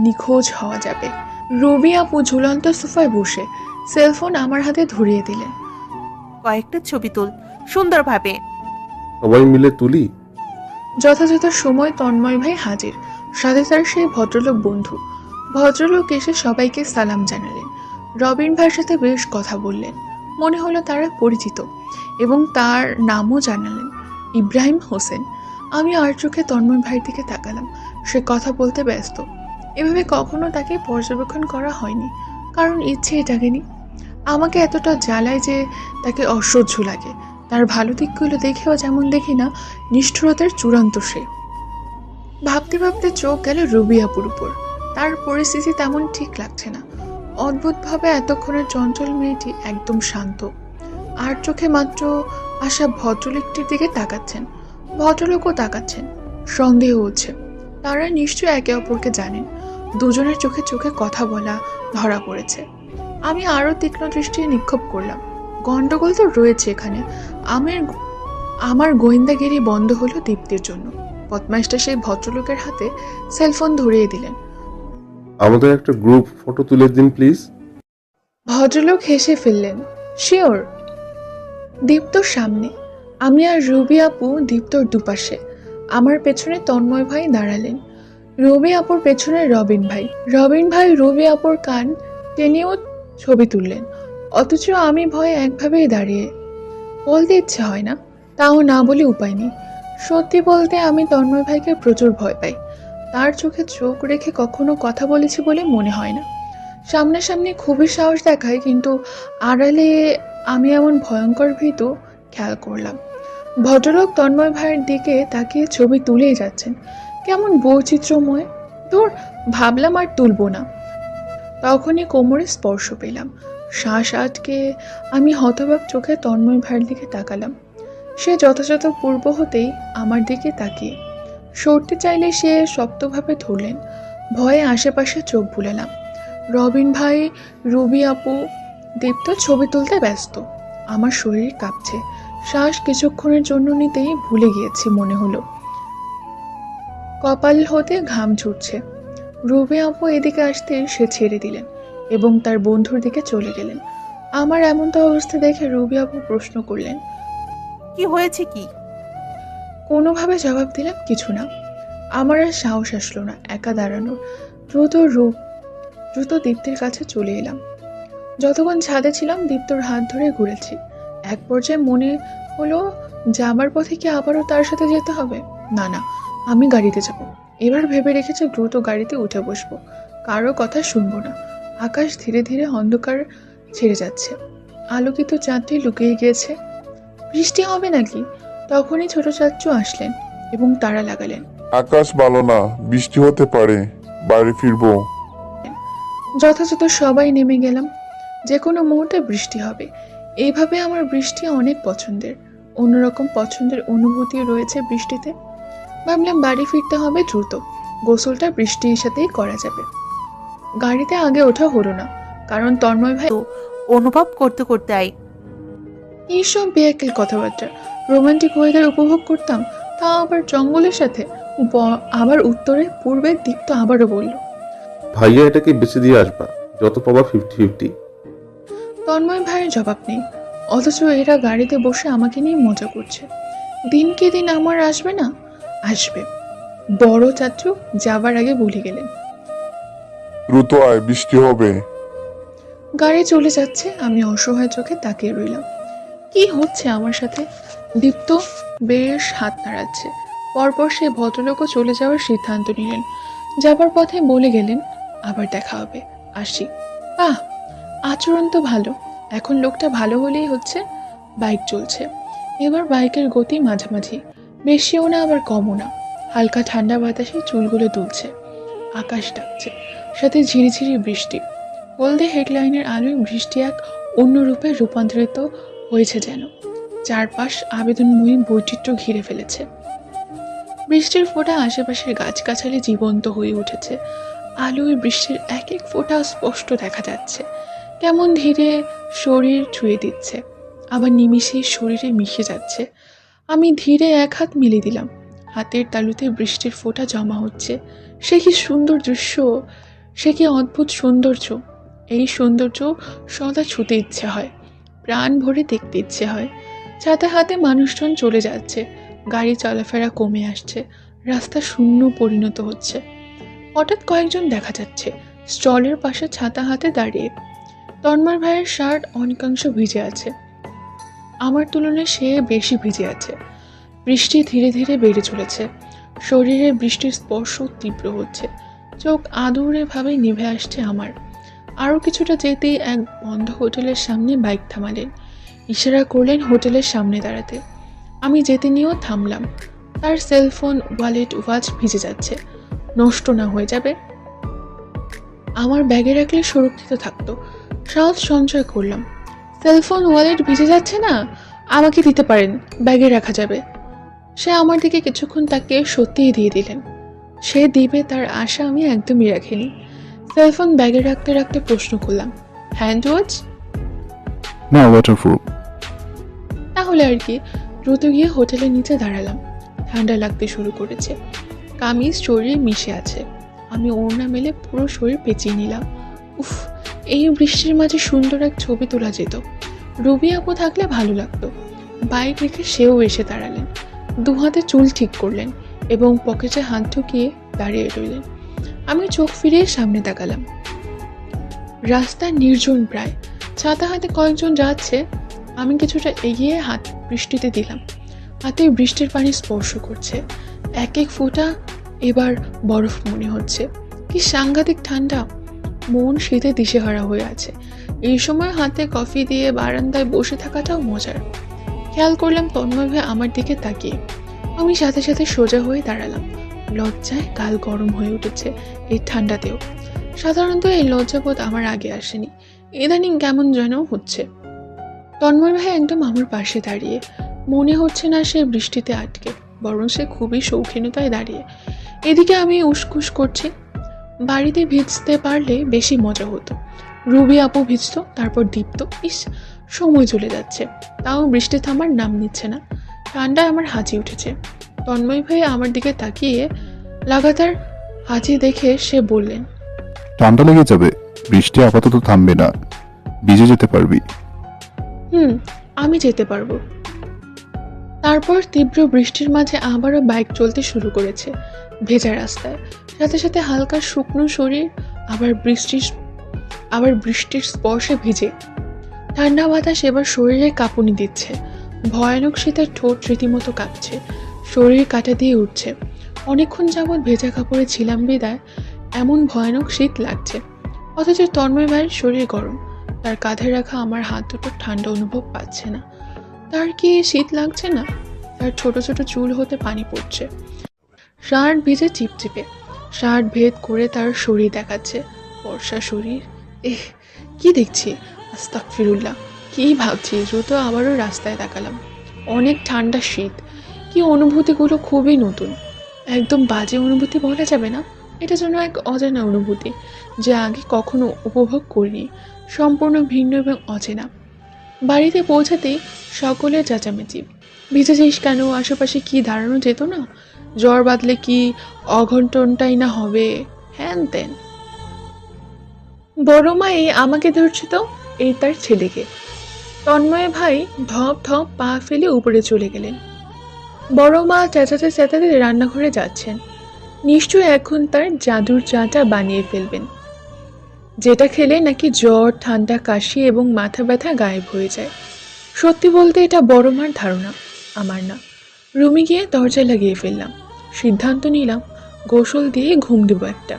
নিখোঁজ হওয়া যাবে। রবি আপু ঝুলন্ত সোফায় বসে সেলফোন আমার হাতে ধরিয়ে দিলেন। কয়েকটা ছবি তুল সুন্দরভাবে। সবাই মিলে তুলি? যথাযথ সময় তন্ময় ভাই হাজির, সাথে তার সেই ভদ্রলোক বন্ধু। ভদ্রলোক এসে সবাইকে সালাম জানালেন। রবিন ভাইয়ের সাথে বেশ কথা বললেন, মনে হলো তারা পরিচিত, এবং তার নামও জানালেন, ইব্রাহিম হোসেন। আমি আর চোখে তন্ময় ভাইয়ের দিকে তাকালাম। সে কথা বলতে ব্যস্ত। এভাবে কখনো তাকে পর্যবেক্ষণ করা হয়নি, কারণ ইচ্ছে জাগেনি। আমাকে এতটা জ্বালায় যে তাকে অসহ্য লাগে। তার ভালো দিকগুলো দেখেও যেমন দেখি না, নিষ্ঠুরতার চূড়ান্ত সে। ভাবতে ভাবতে চোখ গেল রবি আপুর উপর। তার পরিস্থিতি তেমন ঠিক লাগছে না। অদ্ভুতভাবে এতক্ষণের চঞ্চল মেয়েটি একদম শান্ত। আর চোখে মাত্র আসা ভদ্রলোকটির দিকে তাকাচ্ছেন। ভদ্রলোকও তাকাচ্ছেন। সন্দেহ হচ্ছে তারা নিশ্চয়ই একে অপরকে জানেন। দুজনের চোখে চোখে কথা বলা ধরা পড়েছে। আমি আরো তীক্ষ্ণ দৃষ্টি নিক্ষেপ করলাম। গন্ডগোল তো রয়েছে এখানে। আমার গোয়েন্দাগিরি বন্ধ হলো দীপ্তির জন্য। বদমাইশটা সেই ভদ্রলোকের হাতে সেলফোন ধরিয়ে দিলেন। আমাদের একটা গ্রুপ ফটো তুলে দিন প্লিজ। ভদ্রলোক হেসে ফেললেন, শিওর। দীপ্তর সামনে আমি আর রবি আপু, দীপ্তর দুপাশে। আমার পেছনে তন্ময় ভাই দাঁড়ালেন। রবি আপুর পেছনে রবিন ভাই রবি আপুর কান টেনেও ছবি তুললেন, অথচ আমি ভয়ে একভাবেই দাঁড়িয়ে। বলতে ইচ্ছে হয় না, তাও না বলে উপায় নেই। সত্যি বলতে আমি তন্ময় ভাইকে প্রচুর ভয় পাই। তার চোখে চোখ রেখে কখনো কথা বলেছি বলে মনে হয় না। সামনাসামনি খুবই সাহস দেখায়, কিন্তু আড়ালে আমি এমন ভয়ঙ্কর ভীতু খেয়াল করলাম। ভদ্রলোক তন্ময় ভাইয়ের দিকে তাকিয়ে ছবি তুলেই যাচ্ছেন, কেমন বৈচিত্র্যময়। তোর ভাবলাম আর তুলব না, তখনই কোমরে স্পর্শ পেলাম। শ্বাস আটকে আমি হতবাক চোখে তন্ময় ভাইয়ের দিকে তাকালাম। সে যথাযথ পূর্ব হতেই আমার দিকে তাকিয়ে সরতে চাইলে সে শক্তভাবে ধরলেন। ভয়ে আশেপাশে চোখ বুলালাম। রবিন ভাই, রুবি আপু, দীপ্ত ছবি তুলতে ব্যস্ত। আমার শরীর কাঁপছে, শ্বাস কিছুক্ষণের জন্য নিতেই ভুলে গিয়েছি মনে হলো। কপাল হতে ঘাম ছুটছে। রুবি আপু এদিকে আসতে সে ছেড়ে দিলেন এবং তার বন্ধুর দিকে চলে গেলেন। আমার এমনটা অবস্থা দেখে রুবি আপু প্রশ্ন করলেন। কি হয়েছে কি? কোনোভাবে জবাব দিলাম কিছু না। আমার আর সাহস আসলো না একা দাঁড়ানোর। দ্রুত দীপ্তির কাছে চলে এলাম। যতক্ষণ ছাদে ছিলাম দীপ্তর হাত ধরে ঘুরেছি। এক পর্যায়ে মনে হলো যাবার পথে কি আবারও তার সাথে যেতে হবে। না না, আমি গাড়িতে যাব। এবার ভেবে রেখেছি দ্রুত গাড়িতে উঠে বসবো, কারো কথা শুনবো না। আকাশ ধীরে ধীরে অন্ধকার ছেড়ে যাচ্ছে, আলোকিত চাঁদটি লুকিয়ে গিয়েছে। বৃষ্টি হবে নাকি? তখনই ছোট চাচ্চু আসলেন এবং তারা লাগালেন। আকাশ ভালো না, বৃষ্টি হতে পারে, বাড়ি ফিরবো। যথাযথ সবাই নেমে গেলাম। যে কোনো মুহূর্তে বৃষ্টি হবে, এইভাবে আমার বৃষ্টি অনেক পছন্দের। অন্যরকম পছন্দের অনুভূতি রয়েছে বৃষ্টিতে। ভাবলাম বাড়ি ফিরতে হবে দ্রুত, গোসলটা বৃষ্টির সাথেই করা যাবে। গাড়িতে আগে ওঠা হলো না, কারণ তন্ময় ভাই অনুভব করতে করতে আই। এইসব বেয়াকেল কথাবার্তা। রোমান্টিক ওয়েদার উপভোগ করতাম, তা আবার জঙ্গলের সাথে। আবার উত্তরে পূর্বে দীপ্ত আবারও বলল। ভাইয়া এটাকে বেছে দিয়ে আসবা, যত পাবা 50-50। তন্ময় ভাইয়ের জবাব নেই, অথচ এরা গাড়িতে বসে আমাকে নিয়ে মজা করছে। দিনকে দিন আমার আসবে না? আসবে। বড় চাচু যাবার আগে বলে গেলেন। দ্রুত আয়, বৃষ্টি হবে। গাড়ি চলে যাচ্ছে, আমি অসহায় চোখে তাকিয়ে রইলাম। কি হচ্ছে আমার সাথে? দীপ্ত বেশ হাত নাড়াচ্ছে। পরপর সে ভদ্রলোকও চলে যাওয়ার সিদ্ধান্ত নিলেন। যাবার পথে বলে গেলেন, আবার দেখা হবে, আসি। বাহ, আচরণ তো ভালো। এখন লোকটা ভালো হলেই হচ্ছে। বাইক চলছে, এবার বাইকের গতি মাঝামাঝি, বেশিও না আবার কমও না। হালকা ঠান্ডা বাতাসে চুলগুলো দুলছে। আকাশ ডাকছে, সাথে ঝিরিঝিরি বৃষ্টি। হলদে হেডলাইনের আলোয় বৃষ্টি এক অন্য রূপে রূপান্তরিত হয়েছে যেন। চারপাশ আবেদনময়ী বৈচিত্র্য ঘিরে ফেলেছে। বৃষ্টির ফোঁটা আশেপাশের গাছগাছালি জীবন্ত হয়ে উঠেছে। আলোয় বৃষ্টির এক এক ফোঁটা স্পষ্ট দেখা যাচ্ছে, কেমন ধীরে শরীর ছুঁয়ে দিচ্ছে, আবার নিমিষেই শরীরে মিশে যাচ্ছে। আমি ধীরে এক হাত মেলে দিলাম, হাতের তালুতে বৃষ্টির ফোঁটা জমা হচ্ছে। সে কি সুন্দর দৃশ্য, সে কি অদ্ভুত সৌন্দর্য। এই সৌন্দর্য সদা ছুতে ইচ্ছে হয়, প্রাণ ভরে দেখতে ইচ্ছে হয়। ছাতা হাতে মানুষজন চলে যাচ্ছে, গাড়ি চলাফেরা কমে আসছে, রাস্তা শূন্য পরিণত হচ্ছে। হঠাৎ কয়েকজন দেখা যাচ্ছে স্টলের পাশে ছাতা হাতে দাঁড়িয়ে। তন্ময় ভাইয়ের শার্ট অনেকাংশ ভিজে আছে, আমার তুলনায় সে বেশি ভিজে আছে। বৃষ্টি ধীরে ধীরে বেড়ে চলেছে, শরীরে বৃষ্টির স্পর্শ তীব্র হচ্ছে। চোখ আদুরে ভাবে নিভে আসছে আমার। আরও কিছুটা যেতেই এক বন্ধ হোটেলের সামনে বাইক থামালেন, ইশারা করলেন হোটেলের সামনে দাঁড়াতে। আমি যেতে নিয়েও থামলাম। তার সেলফোন, ওয়ালেট, ওয়াচ ভিজে যাচ্ছে, নষ্ট না হয়ে যাবে। আমার ব্যাগে রাখলে সুরক্ষিত থাকতো। সাহস সঞ্চয় করলাম। সেলফোন, ওয়ালেট ভিজে যাচ্ছে না, আমাকে দিতে পারেন, ব্যাগে রাখা যাবে। সে আমার দিকে কিছুক্ষণ তাকিয়ে সত্যিই দিয়ে দিলেন। সে দিবে তার আশা আমি একদমই রাখিনি। সেলফোন ব্যাগে রাখতে রাখতে প্রশ্ন করলাম, হ্যান্ড ওয়াচ? না, ওয়াটারপ্রুফ। তাহলে আর কি। দ্রুত গিয়ে হোটেলের নিচে দাঁড়ালাম। ঠান্ডা লাগতে শুরু করেছে, কামিজ শরীরে মিশে আছে। আমি ওড়না মেলে পুরো শরীর পেঁচিয়ে নিলাম। উফ, এই বৃষ্টির মাঝে সুন্দর এক ছবি তোলা যেত। রুবি আপু থাকলে ভালো লাগতো। বাইক রেখে সেও এসে দাঁড়ালেন, দু হাতে চুল ঠিক করলেন এবং পকেটে হাত ঢুকিয়ে দাঁড়িয়ে রইলেন। আমি চোখ ফিরিয়ে সামনে তাকালাম। রাস্তা নির্জন প্রায়, ছাতা হাতে কয়েকজন যাচ্ছে। আমি কিছুটা এগিয়ে হাত বৃষ্টিতে দিলাম। হাতে বৃষ্টির পানি স্পর্শ করছে, এক এক ফোঁটা এবার বরফ মনে হচ্ছে। কি সাংঘাতিক ঠান্ডা, মন শীতে দিশেহারা হয়ে আছে। এই সময় হাতে কফি দিয়ে বারান্দায় বসে থাকাটাও মজার। খেয়াল করলাম তন্ময় ভাই আমার দিকে তাকিয়ে। আমি সাথে সাথে সোজা হয়ে দাঁড়ালাম। লজ্জায় গাল গরম হয়ে উঠেছে এই ঠান্ডাতেও। সাধারণত এই লজ্জাবোধ আমার আগে আসেনি, ইদানিং কেমন যেন হচ্ছে। তন্ময় ভাই একদম আমার পাশে দাঁড়িয়ে, মনে হচ্ছে না সে বৃষ্টিতে আটকে, বরং সে খুবই শৌখিনতায় দাঁড়িয়ে। এদিকে আমি উসখুস করছি। বাড়িতে ভিজতে পারলে বেশি মজা হতো। রুবি আপু ভিজত, তারপর দীপ্ত। ইস, সময় চলে যাচ্ছে, তাও বৃষ্টি থামার নাম নিচ্ছে না। ঠান্ডায় আমার হাঁচি উঠেছে। তন্ময় ভাই আমার দিকে তাকিয়ে লাগাতার হাঁচি দেখে সে বললেন, ঠান্ডা লেগে যাবে, বৃষ্টি আপাতত থামবে না, ভিজে যেতে পারবি। আমি যেতে পারবো। তারপর তীব্র বৃষ্টির মাঝে আবারও বাইক চলতে শুরু করেছে ভেজা রাস্তায়। সাথে সাথে হালকা শুকনো শরীর আবার বৃষ্টির স্পর্শে ভিজে। ঠান্ডা বাতাস এবার শরীরে কাঁপুনি দিচ্ছে। ভয়ানক শীতের ঠোঁট রীতিমতো কাঁপছে, শরীর কাটা দিয়ে উঠছে। অনেকক্ষণ যাবৎ ভেজা কাপড়ে ছিলাম বিদায় এমন ভয়ানক শীত লাগছে। অথচ তন্ময় ভাইয়ের শরীর গরম, তার কাঁধে রাখা আমার হাত দুটো ঠান্ডা অনুভব পাচ্ছে না। তার কি শীত লাগছে না? তার ছোট ছোট চুল হতে পানি পড়ছে, শার্ট ভিজে চিপচিপে। শার্ট ভেদ করে তার শরীর দেখাচ্ছে, বর্ষা শরীর। কি দেখছি, আস্তাগফিরুল্লাহ। কি ভাবছি, দ্রুত আবারও রাস্তায় তাকালাম। অনেক ঠান্ডা শীত। কি অনুভূতিগুলো খুবই নতুন, একদম বাজে অনুভূতি বলা যাবে না, এটা যেন এক অজানা অনুভূতি যা আগে কখনো উপভোগ করিনি, সম্পূর্ণ ভিন্ন এবং অচেনা। বাড়িতে পৌঁছাতেই সকলের চেঁচামেচি, ভিজেছিস কেন, আশেপাশে কি দাঁড়ানো যেত না, জ্বর বাঁধলে কি অঘটনটাই না হবে, হ্যান তেন। বড় মাই আমাকে ধরছে তো, এই তার ছেলেকে। তন্ময় ভাই ধপ ধপ পা ফেলে উপরে চলে গেলেন। বড় মা চেঁচাতে চেঁচাতে রান্নাঘরে যাচ্ছেন। নিশ্চয়ই এখন তার জাদুর চাটা বানিয়ে ফেলবেন, যেটা খেলে নাকি জ্বর, ঠান্ডা, কাশি এবং মাথা ব্যথা গায়েব হয়ে যায়। সত্যি বলতে এটা বড় মার ধারণা, আমার না। রুমে গিয়ে দরজা লাগিয়ে ফেললাম। সিদ্ধান্ত নিলাম গোসল দিয়ে ঘুম দেবো একটা।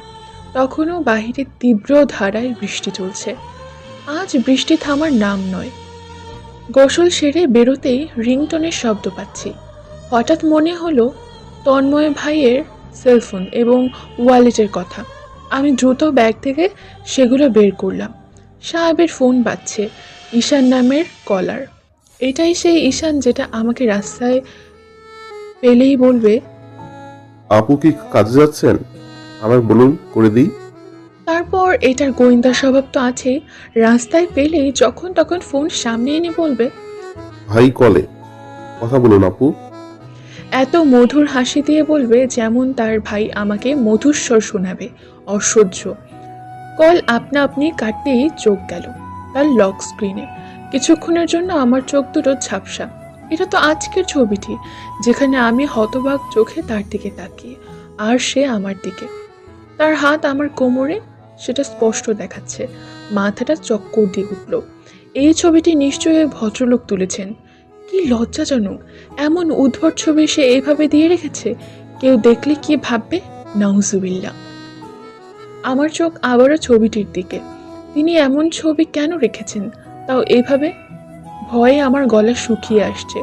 তখনও বাহিরে তীব্র ধারায় বৃষ্টি চলছে। আজ বৃষ্টি থামার নাম নয়। গোসল সেরে বেরোতেই রিংটনের শব্দ পাচ্ছি। হঠাৎ মনে হলো তন্ময় ভাইয়ের সেলফোন এবং ওয়ালেটের কথা। আমি দ্রুত ব্যাগ থেকে সেগুলো বের করলাম। সাহেবের ফোন বাজছে, ঈশান নামের কলার। এটাই সেই ঈশান যেটা আমাকে রাস্তায় পেলেই বলবে, আপু কি কাজে যাচ্ছেন? আমায় বলুন, করে দিই। তারপর এটার গোয়েন্দা স্বভাব তো আছে, রাস্তায় পেলেই যখন তখন ফোন সামনে এনে বলবে, ভাই কলে, কথা বলুন আপু। এত মধুর হাসি দিয়ে বলবে যেমন তার ভাই আমাকে মধুর স্বর শোনাবে। অসহ্য। কল আপনা আপনি কাটতেই চোখ গেল তার লক স্ক্রিনে। কিছুক্ষণের জন্য আমার চোখ দুটো ঝাপসা। এটা তো আজকের ছবিটি, যেখানে আমি হতবাক চোখে তার দিকে তাকিয়ে, আর সে আমার দিকে। তার হাত আমার কোমরে, সেটা স্পষ্ট দেখাচ্ছে। মাথাটা চক্কর দিয়ে উঠল। এই ছবিটি নিশ্চয়ই ভদ্রলোক তুলেছেন। কি লজ্জাজনক, এমন উদ্ভট ছবি সে এইভাবে দিয়ে রেখেছে। কেউ দেখলে কি ভাববে? নাউজুবিল্লাহ। আমার চোখ আবারও ছবিটির দিকে। তিনি এমন ছবি কেন রেখেছেন, তাও এইভাবে? ভয়ে আমার গলা শুকিয়ে আসছে,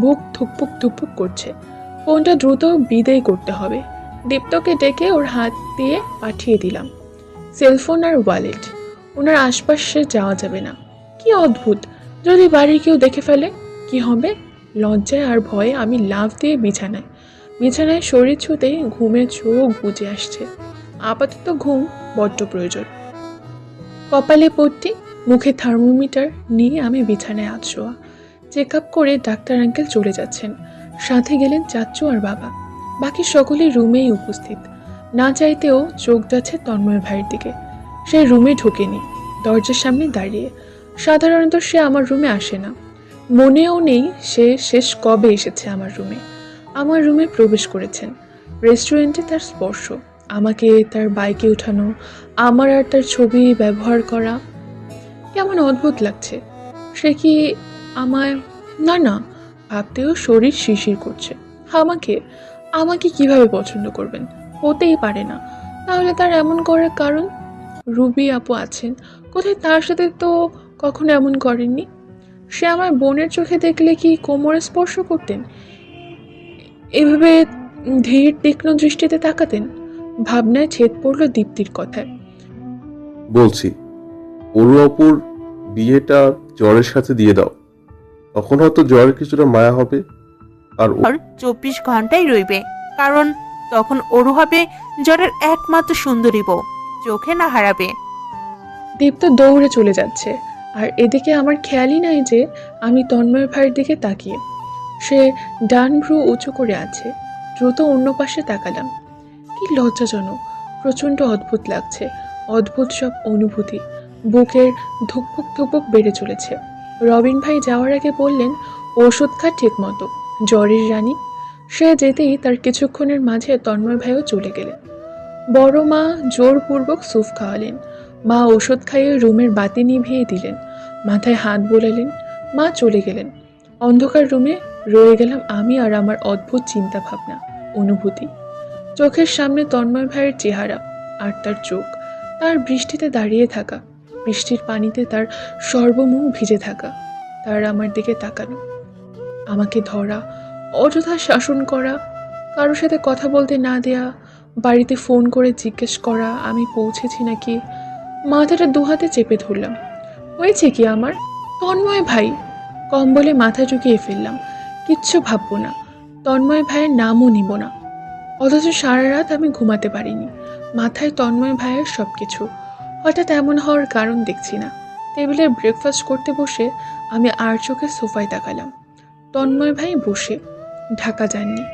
বুক ধুকপুক ধুকপুক করছে। ফোনটা দ্রুত বিদায় করতে হবে। দীপ্তকে ডেকে ওর হাত দিয়ে পাঠিয়ে দিলাম সেলফোন আর ওয়ালেট। ওনার আশপাশে যাওয়া যাবে না। কি অদ্ভুত, যদি বাড়ির কেউ দেখে ফেলে কি হবে? লজ্জায় আর ভয়ে আমি লাফ দিয়ে বিছানায় শরীর ছুঁতেই ঘুমে চোখ বুজে আসছে। আপাতত ঘুম বড্ড প্রয়োজন। কপালে পট্টি, মুখে থার্মোমিটার নিয়ে আমি বিছানায় আছোয়া। চেক আপ করে ডাক্তার আঙ্কেল চলে যাচ্ছেন, সাথে গেলেন চাচ্চু আর বাবা। বাকি সকলেই রুমেই উপস্থিত। না চাইতেও চোখ যাচ্ছে তন্ময় ভাইয়ের দিকে। সে রুমে ঢোকেনি, দরজার সামনে দাঁড়িয়ে। সাধারণত সে আমার রুমে আসে না, মনেও নেই সে শেষ কবে এসেছে আমার রুমে। আমার রুমে প্রবেশ করেছেন। রেস্টুরেন্টে তার স্পর্শ, আমাকে তার বাইকে ওঠানো, আমার আর তার ছবি ব্যবহার করা, কেমন অদ্ভুত লাগছে। সে কি আমায় না না, ভাবতেও শরীর শিরশির করছে। আমাকে আমাকে কিভাবে পছন্দ করবেন? হতেই পারে না। তাহলে তার এমন করার কারণ? রুবি আপু আছেন, কোথায় তার সাথে তো কখনো এমন করেননি। সে আমার বোনের চোখে দেখলে কি কোমরে স্পর্শ করতেন? এভাবে ধীর তীক্ষ্ণ দৃষ্টিতে তাকাতেন? ভাবনায় ছেদ পড়ল দীপ্তির কথায়। বলছি, অরু অপুর বিয়েটা জ্বরের সাথে দিয়ে দাও, তখন হয়তো জ্বরের কিছুটা মায়া হবে। আর আর 24 ঘন্টাই রইবে, কারণ তখন ওরু হবে জ্বরের একমাত্র সুন্দরী বউ, চোখে না হারাবে। দীপ্ত দৌড়ে চলে যাচ্ছে, আর এদিকে আমার খেয়ালই নাই যে আমি তন্ময় ভাইয়ের দিকে তাকিয়ে। সে ডান ভ্রু উঁচু করে আছে। দ্রুত অন্য পাশে তাকালাম। কি লজ্জাজনক, প্রচণ্ড অদ্ভুত লাগছে। অদ্ভুত সব অনুভূতি, বুকের ধুকপুক ধুকপুক বেড়ে চলেছে। রবিন ভাই যাওয়ার আগে বললেন, ওষুধ খা ঠিক মতো, জ্বরের রানী। সে যেতেই তার কিছুক্ষণের মাঝে তন্ময় ভাইও চলে গেলেন। বড় মা জোরপূর্বক স্যুপ খাওয়ালেন। মা ওষুধ খাইয়ে রুমের বাতি নিভিয়ে দিলেন, মাথায় হাত বোলালেন। মা চলে গেলেন। অন্ধকার রুমে রয়ে গেলাম আমি আর আমার অদ্ভুত চিন্তা ভাবনা, অনুভূতি। চোখের সামনে তন্ময় ভাইয়ের চেহারা আর তার চোখ, তার বৃষ্টিতে দাঁড়িয়ে থাকা, বৃষ্টির পানিতে তার সর্বমুখ ভিজে থাকা, তার আমার দিকে তাকানো, আমাকে ধরা, অযথা শাসন করা, কারোর সাথে কথা বলতে না দেয়া, বাড়িতে ফোন করে জিজ্ঞেস করা আমি পৌঁছেছি নাকি। মাথাটা দুহাতে চেপে ধরলাম। হয়েছে কি আমার? তন্ময় ভাই! কম্বলে মাথা ঝুঁকিয়ে ফেললাম। কিচ্ছু ভাববো না, তন্ময় ভাইয়ের নামও নিব না। অথচ সারা রাত আমি ঘুমাতে পারিনি, মাথায় তন্ময় ভাইয়ের সব কিছু। হঠাৎ এমন হওয়ার কারণ দেখছি না। টেবিলে ব্রেকফাস্ট করতে বসে আমি আর চোখে সোফায় তাকালাম। তন্ময় ভাই বসে, ঢাকা যাননি।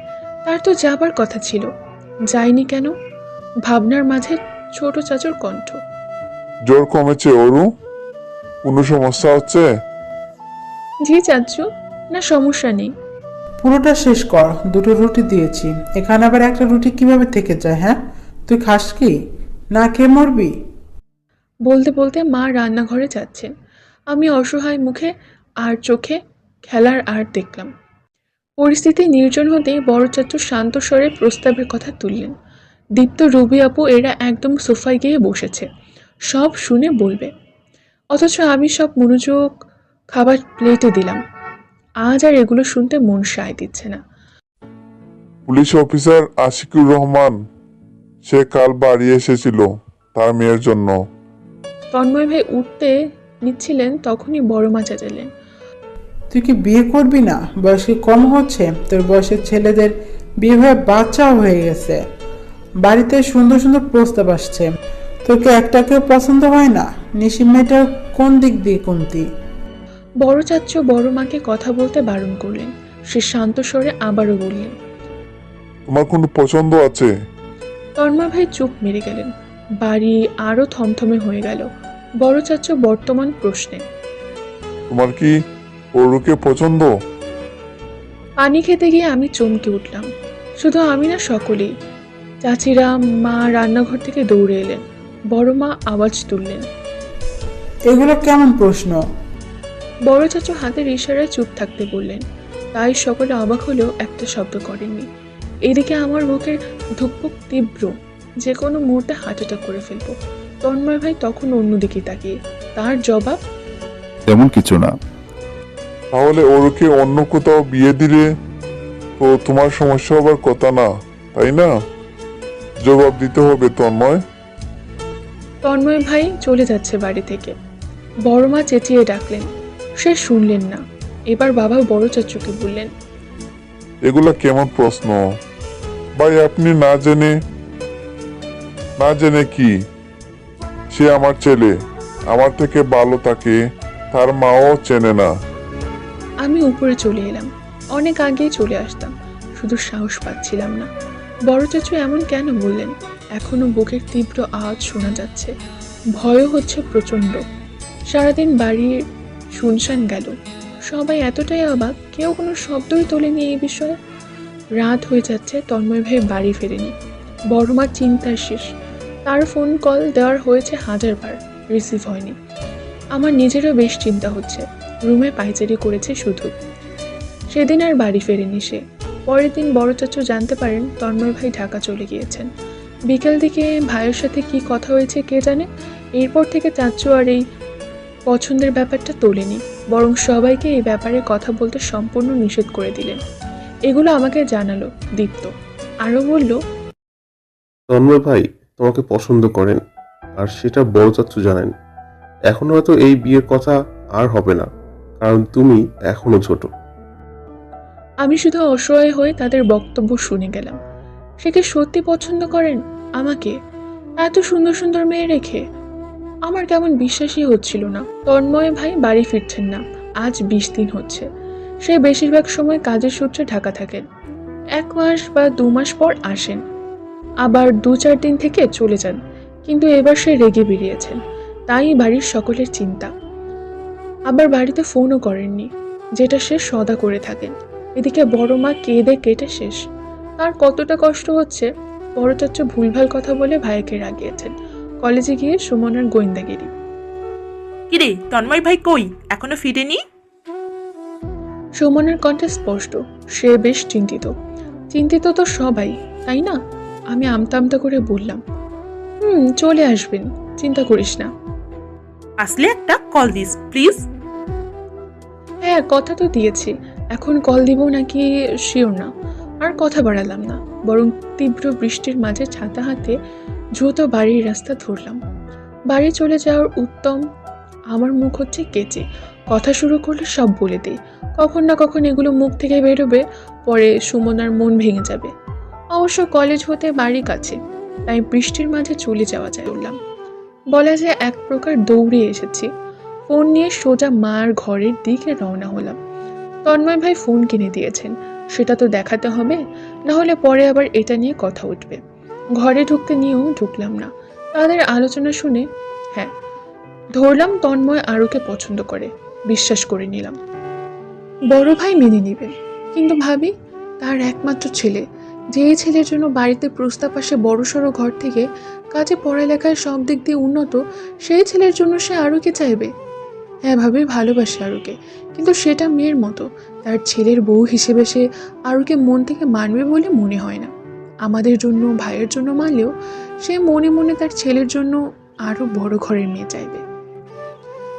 তার তো যাবার কথা ছিল, যায়নি কেন? ভাবনার মাঝে ছোট চাচুর কণ্ঠ। জ্বর কমেছে অরু? কোনো সমস্যা হচ্ছে? জি চাচু, না সমস্যা নেই। পুরোটা শেষ কর, 2টো রুটি দিয়েছি। এখানে আবার একটা রুটি কিভাবে থেকে যায়? হ্যাঁ, তুই খাস কি? না খেয়ে মরবি? বলতে বলতে মা রান্নাঘরে যাচ্ছেন। আমি অসহায় মুখে আর চোখে খেলার আর্ট দেখলাম। পরিস্থিতি নির্জন হতে বড় চাচু শান্ত স্বরে প্রস্তাবের কথা তুললেন। দীপ্ত, রুবি আপু এরা একদম সোফায় গিয়ে বসেছে, সব শুনে বলবে। অথচ আমি সব মনোযোগ খাবার প্লেটে দিলাম। আজ আর এগুলো শুনতে মন সায় দিচ্ছে না। পুলিশ অফিসার আশিকুর রহমান, সে কাল বাড়ি এসেছিল তার মেয়ের জন্য। তন্ময় ভাই উঠতে নিচ্ছিলেন, তখনই বড় মা চেঁচালেন, তুই কি বিয়ে করবি না? বয়স কি কম হচ্ছে? তোর বয়সের ছেলেদের বিয়ে হয়ে বাচ্চাও হয়ে গেছে, বাড়িতে সুন্দর সুন্দর প্রস্তাব আসছে, তোকে একটাকেও পছন্দ হয় না? নিশি মেয়েটার কোন দিক দিয়ে কমতি? বড় চাচু বড় মাকে কথা বলতে বারণ করলেন। সে শান্ত স্বরে আবারও বললেন। তোমার কোনো পছন্দ আছে? তন্ময় ভাই চুপ মেরে গেলেন। বাড়ি আরো থমথমে হয়ে গেল বড় চাচু বর্তমান প্রশ্নে। তোমার কি অরুকে পছন্দ? পানি খেতে গিয়ে আমি চমকে উঠলাম। শুধু আমি না, সকলেই। চাচিরা, মা রান্নাঘর থেকে দৌড়ে এলেন। বড় মা আওয়াজ তুললেন। এগুলো কেমন প্রশ্ন? বড় চাচু হাতের ইশারায় চুপ থাকতে বললেন। তাই সকলে অবাক হলেও একটা শব্দ করেননি। এদিকে আমার বুকের ধুকপুক তীব্র, যে কোনো মুহূর্তে হার্ট অ্যাটাক করে ফেলবো। তন্ময় ভাই তখন অন্যদিকে তাকিয়ে। তার জবাব, তেমন কিছু না। তাহলে অরুকে অন্য কোথাও বিয়ে দিলে তো তোমার সমস্যা হবার কথা না, তাই না? জবাব দিতে হবে তন্ময়। তন্ময় ভাই চলে যাচ্ছে বাড়ি থেকে। বড় মা চেঁচিয়ে ডাকলেন, সে শুনলেন না। এবার বাবা বড় চাচুকে বললেন, এগুলা কেমন প্রশ্ন ভাই? আপনি না জেনে কি? সে আমার ছেলে, আমার থেকে ভালো তাকে তার মাও চেনে না। আমি উপরে চলে এলাম। অনেক আগেই চলে আসতাম, শুধু সাহস পাচ্ছিলাম না। বড় চাচু এমন কেন বললেন? এখনো বুকের তীব্র আওয়াজ শোনা যাচ্ছে। ভয়ও হচ্ছে প্রচণ্ড। সারাদিন বাড়ির শুনশান গেল। সবাই এতটাই অবাক, কেউ কোনো শব্দই তোলেনি এই বিষয়ে। রাত হয়ে যাচ্ছে, তন্ময় ভাই বাড়ি ফেরেনি। বড় মার চিন্তার শেষ। তার ফোন কল দেওয়ার হয়েছে 1000 বার, রিসিভ হয়নি। আমার নিজেরও বেশ চিন্তা হচ্ছে। রুমে পায়চারি করেছে শুধু। সেদিন আর বাড়ি ফেরেনি সে। পরের দিন বড় চাচু জানতে পারেন তন্ময় ভাই ঢাকা চলে গিয়েছেন। বিকেল দিকে ভাইয়ের সাথে কি কথা হয়েছে কে জানে। এরপর থেকে চাচু আর এই পছন্দের ব্যাপারটা তোলেনি, বরং সবাইকে এই ব্যাপারে কথা বলতে সম্পূর্ণ নিষেধ করে দিলেন। এগুলো আমাকে জানালো দীপ্ত। আরও বলল, তন্ময় ভাই তোমাকে পছন্দ করেন, আর সেটা বড় চাচ্চু জানেন। এখন হয়তো এই বিয়ের কথা আর হবে না, কারণ তুমি এখনো ছোট। আমি শুধু অসহায় হয়ে তাদের বক্তব্য শুনে গেলাম। সে কি সত্যি পছন্দ করেন আমাকে, এত সুন্দর সুন্দর মেয়ে রেখে? আমার কেমন বিশ্বাসই হচ্ছিল না। তন্ময় ভাই বাড়ি ফিরছেন না, আজ 20 দিন হচ্ছে। সে বেশিরভাগ সময় কাজের সূত্রে ঢাকা থাকেন। 1 মাস বা 2 মাস পর আসেন, আবার 2-4 দিন থেকে চলে যান। কিন্তু এবার সে রেগে বেরিয়েছেন, তাই বাড়ির সকলের চিন্তা। আবার বাড়িতে ফোনও করেননি, যেটা সে সদা করে থাকেন। এদিকে বড় মা কেঁদে কেটে শেষ। তার কতটা কষ্ট হচ্ছে। বড় চাচা ভুলভাল কথা বলে ভাইকে রাগিয়েছেন। কলেজে গিয়ে সুমনার গোয়েন্দাগিরি। কিরে তন্ময় ভাই কই, এখনো ফিরেনি? সুমনের কণ্ঠে স্পষ্ট, সে বেশ চিন্তিত। চিন্তিত তো সবাই, তাই না? আমি আমতা আমতা করে বললাম, চলে আসবেন, চিন্তা করিস না। আসলে একটা কল দিস প্লিজ। হ্যাঁ, কথা তো দিয়েছি। এখন কল দিব নাকি শিওর না। আর কথা বাড়ালাম না, বরং তীব্র বৃষ্টির মাঝে ছাতা হাতে দ্রুত বাড়ির রাস্তা ধরলাম। বাড়ি চলে যাওয়ার উত্তম। আমার মুখ হচ্ছে কেচে, কথা শুরু করলে সব বলে দিই। কখন না কখন এগুলো মুখ থেকে বেরোবে, পরে সুমনার মন ভেঙে যাবে। অবশ্য কলেজ হতে বাড়ি কাছে, তাই বৃষ্টির মাঝে চলে যাওয়া যায় বললাম। বলা যায় এক প্রকার দৌড়ে এসেছি। ফোন নিয়ে সোজা মার ঘরের দিকে রওনা হলাম। তন্ময় ভাই ফোন কিনে দিয়েছেন, সেটা তো দেখাতে হবে, না হলে পরে আবার এটা নিয়ে কথা উঠবে। ঘরে ঢুকতে নিয়েও ঢুকলাম না। তাদের আলোচনা শুনে হ্যাঁ ধরলাম তন্ময় আরুকে পছন্দ করে। বিশ্বাস করে নিলাম বড় ভাই মেনে নেবে, কিন্তু ভাবি তার একমাত্র ছেলে, যেই ছেলের জন্য বাড়িতে প্রস্তাব আসে বড়সড় ঘর থেকে, কাজে পড়ালেখায় সব দিক দিয়ে উন্নত, সেই ছেলের জন্য সে আরুকে চাইবে। হ্যাঁ ভাবি ভালোবাসে আরুকে, কিন্তু সেটা মেয়ের মতো। তার ছেলের বউ হিসেবে সে আরুকে মন থেকে মানবে বলে মনে হয় না। আমাদের জন্য, ভাইয়ের জন্য মানলেও সে মনে মনে তার ছেলের জন্য আরো বড় ঘরের মেয়ে চাইবে।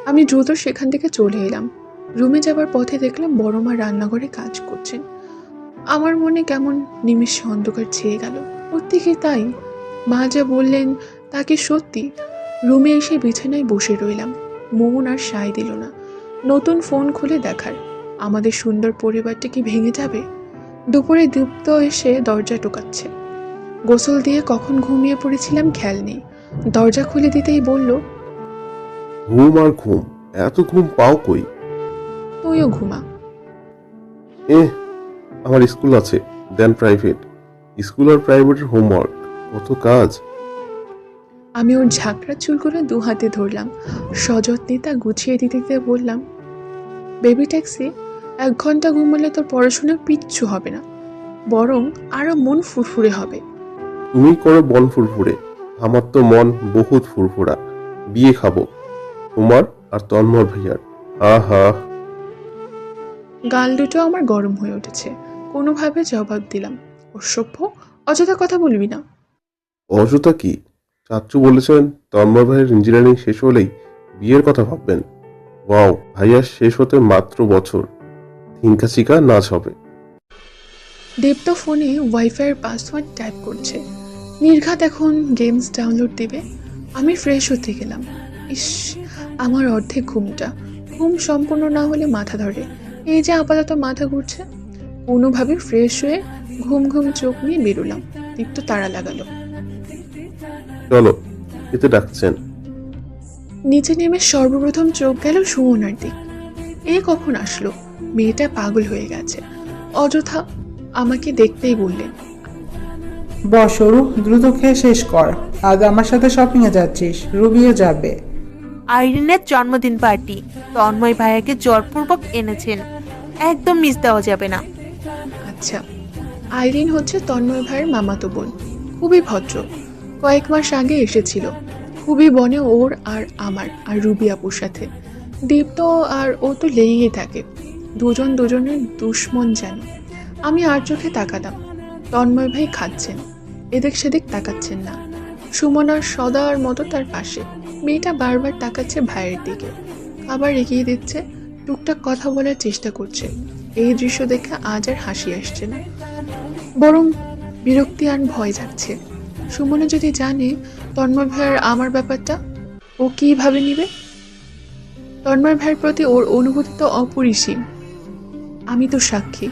আমি দ্রুত সেখান থেকে চলে এলাম। রুমে যাবার পথে দেখলাম বড় মা রান্নাঘরে কাজ করছেন। আমার মনে কেমন নিমেষে অন্ধকার ছেয়ে গেল। প্রত্যেকে তাই, মা যা বললেন তা কি সত্যি? রুমে এসে বিছানায় বসে রইলাম। মন আর সায় দিল না নতুন ফোন খুলে দেখার। আমাদের সুন্দর পরিবারটা কি ভেঙে যাবে? দুপুরে দীপ্ত এসে দরজা টোকাচ্ছে। গোসল দিয়ে কখন ঘুমিয়ে পড়েছিলাম খেয়াল নেই। দরজা খুলে দিতেই বলল, ঘুম আর ঘুম, এত ঘুম পাও কই? তুইও ঘুমা। আমার স্কুল আছে, দেন প্রাইভেট। স্কুল আর প্রাইভেটের হোমওয়ার্ক, কত কাজ। আমি ওর ঝাঁকড়া চুলগুলো 2 হাতে ধরলাম, সযত্নে তা গুছিয়ে দিতে দিতে বললাম, বেবি ট্যাক্সি, 1 ঘন্টা ঘুমালে তোর পড়াশোনা কিচ্ছু হবে না, বরং আরো মন ফুরফুরে হবে। তুমি করো বন ফুরফুরে, আমার তো মন বহুত ফুরফুরা। বিয়ে খাবো তোমার আর তন্ময় ভাইয়ার। আহা। গাল দুটো আমার গরম হয়ে উঠেছে। কোনোভাবে জবাব দিলাম, অসভ্য, অযথা কথা বলবি না। অযথা কি? চাচ্চু বলেছেন তন্ময় ভাইয়ের ইঞ্জিনিয়ারিং শেষ হলেই বিয়ের কথা ভাববেন। ওয়াও, ভাইয়ার শেষ হতে মাত্র বছর, থিঙ্কা চিকা নাচ হবে। দীপ্ত ফোনে ওয়াইফাইয়ের পাসওয়ার্ড টাইপ করছে। নির্ঘাত এখন গেমস ডাউনলোড দেবে। আমি ফ্রেশ হতে গেলাম। ইস, আমার অর্ধেক ঘুম সম্পূর্ণ না হলে মাথা ধরে। এই যে আপাতত মাথা ঘুরছে। কোনোভাবে ফ্রেশ হয়ে ঘুম চোখ নিয়ে বেরোলাম। দীপ্ত তাড়া লাগালো, চলো, এতে ডাকছেন। নিচে নেমে সর্বপ্রথম চোখ গেল সুমনার দিক। এ কখন আসলো? মেয়েটা পাগল হয়ে গেছে। অযথা আমাকে দেখতেই বললেন, বস সরু, দ্রুত খেয়ে শেষ কর। আজ আমার সাথে শপিং এ যাচ্ছিস, রুবিও যাবে। আইরিনের জন্মদিন পার্টি তন্ময় ভাইয়াকে জোরপূর্বক এনেছেন, একদম মিস দেওয়া যাবে না। আচ্ছা, আইরিন হচ্ছে তন্ময় ভাইয়ের মামাতো বোন। খুবই ভদ্র। কয়েক মাস আগে এসেছিল। খুবই বনে ওর আর আমার আর রুবি আপুর সাথে। দীপ্ত আর ও তো লেগেই থাকে, দুজন দুজনের দুশ্মন জানে। আমি আর চোখে তাকালাম, তন্ময় ভাই খাচ্ছেন, এদিক সেদিক তাকাচ্ছেন না। সুমনা সদার মতো তার পাশে, মেয়েটা বারবার তাকাচ্ছে ভাইয়ের দিকে, আবার এগিয়ে দিচ্ছে, টুকটাক কথা বলার চেষ্টা করছে। এই দৃশ্য দেখে আজ আর হাসি আসছে না, বরং বিরক্তি আর ভয় যাচ্ছে। সুমনা যদি জানে তন্ময় ভাইয়ের আমার ব্যাপারটা, ও কীভাবে নিবে? তন্ময় ভাইয়ের প্রতি ওর অনুভূতি তো অপরিসীম, আমি তো সাক্ষী।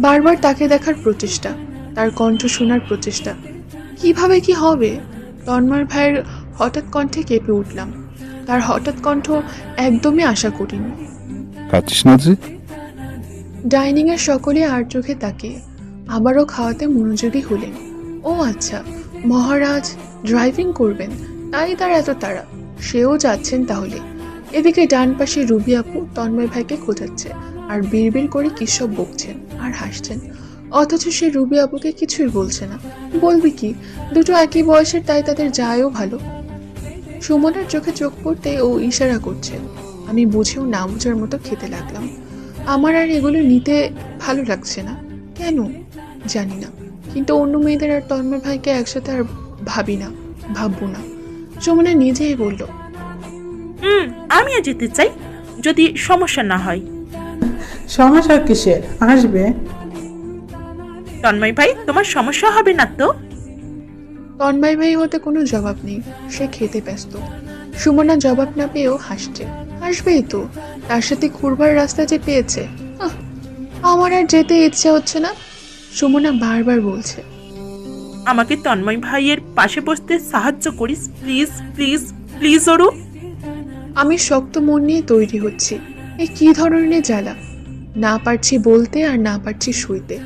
বারবার তাকে দেখার প্রচেষ্টা, তার কণ্ঠ শোনার প্রচেষ্টা, কিভাবে কি হবে? তন্ময় ভাইয়ের হঠাৎ কণ্ঠে কেঁপে উঠলাম, তার হঠাৎ কণ্ঠ একদমই আশা করিনি। খাচ্ছিস না যে? ডাইনিংয়ের সকলে আর চোখে তাকিয়ে আবারও খাওয়াতে মনোযোগী হলেন। ও আচ্ছা, মহারাজ ড্রাইভিং করবেন, তাই তার এত তাড়া, সেও যাচ্ছেন তাহলে। এদিকে ডান পাশে রুবি আপু তন্ময় ভাইকে খোঁজাচ্ছে আর বিড়বিড় করে কি সব বকছেন আর হাসছেন, অথচ সে রুবি আপুকে কিছুই বলছে না। বলবি কি, দুটো একই বয়সের, তাই তাদের যায়ও ভালো। সুমনের চোখে চোখ পড়তে ও ইশারা করছে, আমি বুঝেও না বুঝার মতো খেতে লাগলাম। আমার আর এগুলো নিতে ভালো লাগছে না, কেন জানি না, কিন্তু অন্য মেয়েদের আর তন্ময় ভাইকে একসাথে আর ভাববো না। সুমনা নিজেই বলল, আমিও যেতে চাই, যদি সমস্যা না হয়। সমস্যা কিসের, আসবে। তন্ময় ভাই, তোমার সমস্যা হবে না তো? তন্ময় ভাই হতে কোনো জবাব নেই, সে খেতে ব্যস্ত। সুমনা জবাব না পেয়েও হাসছে, হাসবেই তো, তার সাথে ঘুরবার রাস্তা যে পেয়েছে। আমার আর যেতে ইচ্ছে হচ্ছে না, সুমনা বারবার বলছে। আমাকে তন্ময় ভাইয়ের পাশে বসতে সাহায্য করিস, প্লিজ প্লিজ প্লিজ অরু। আমি শক্ত মন নিয়ে তৈরি হচ্ছি, এ কি ধরনের জ্বালা, না পারছি বলতে আর না পারছি শুইতে।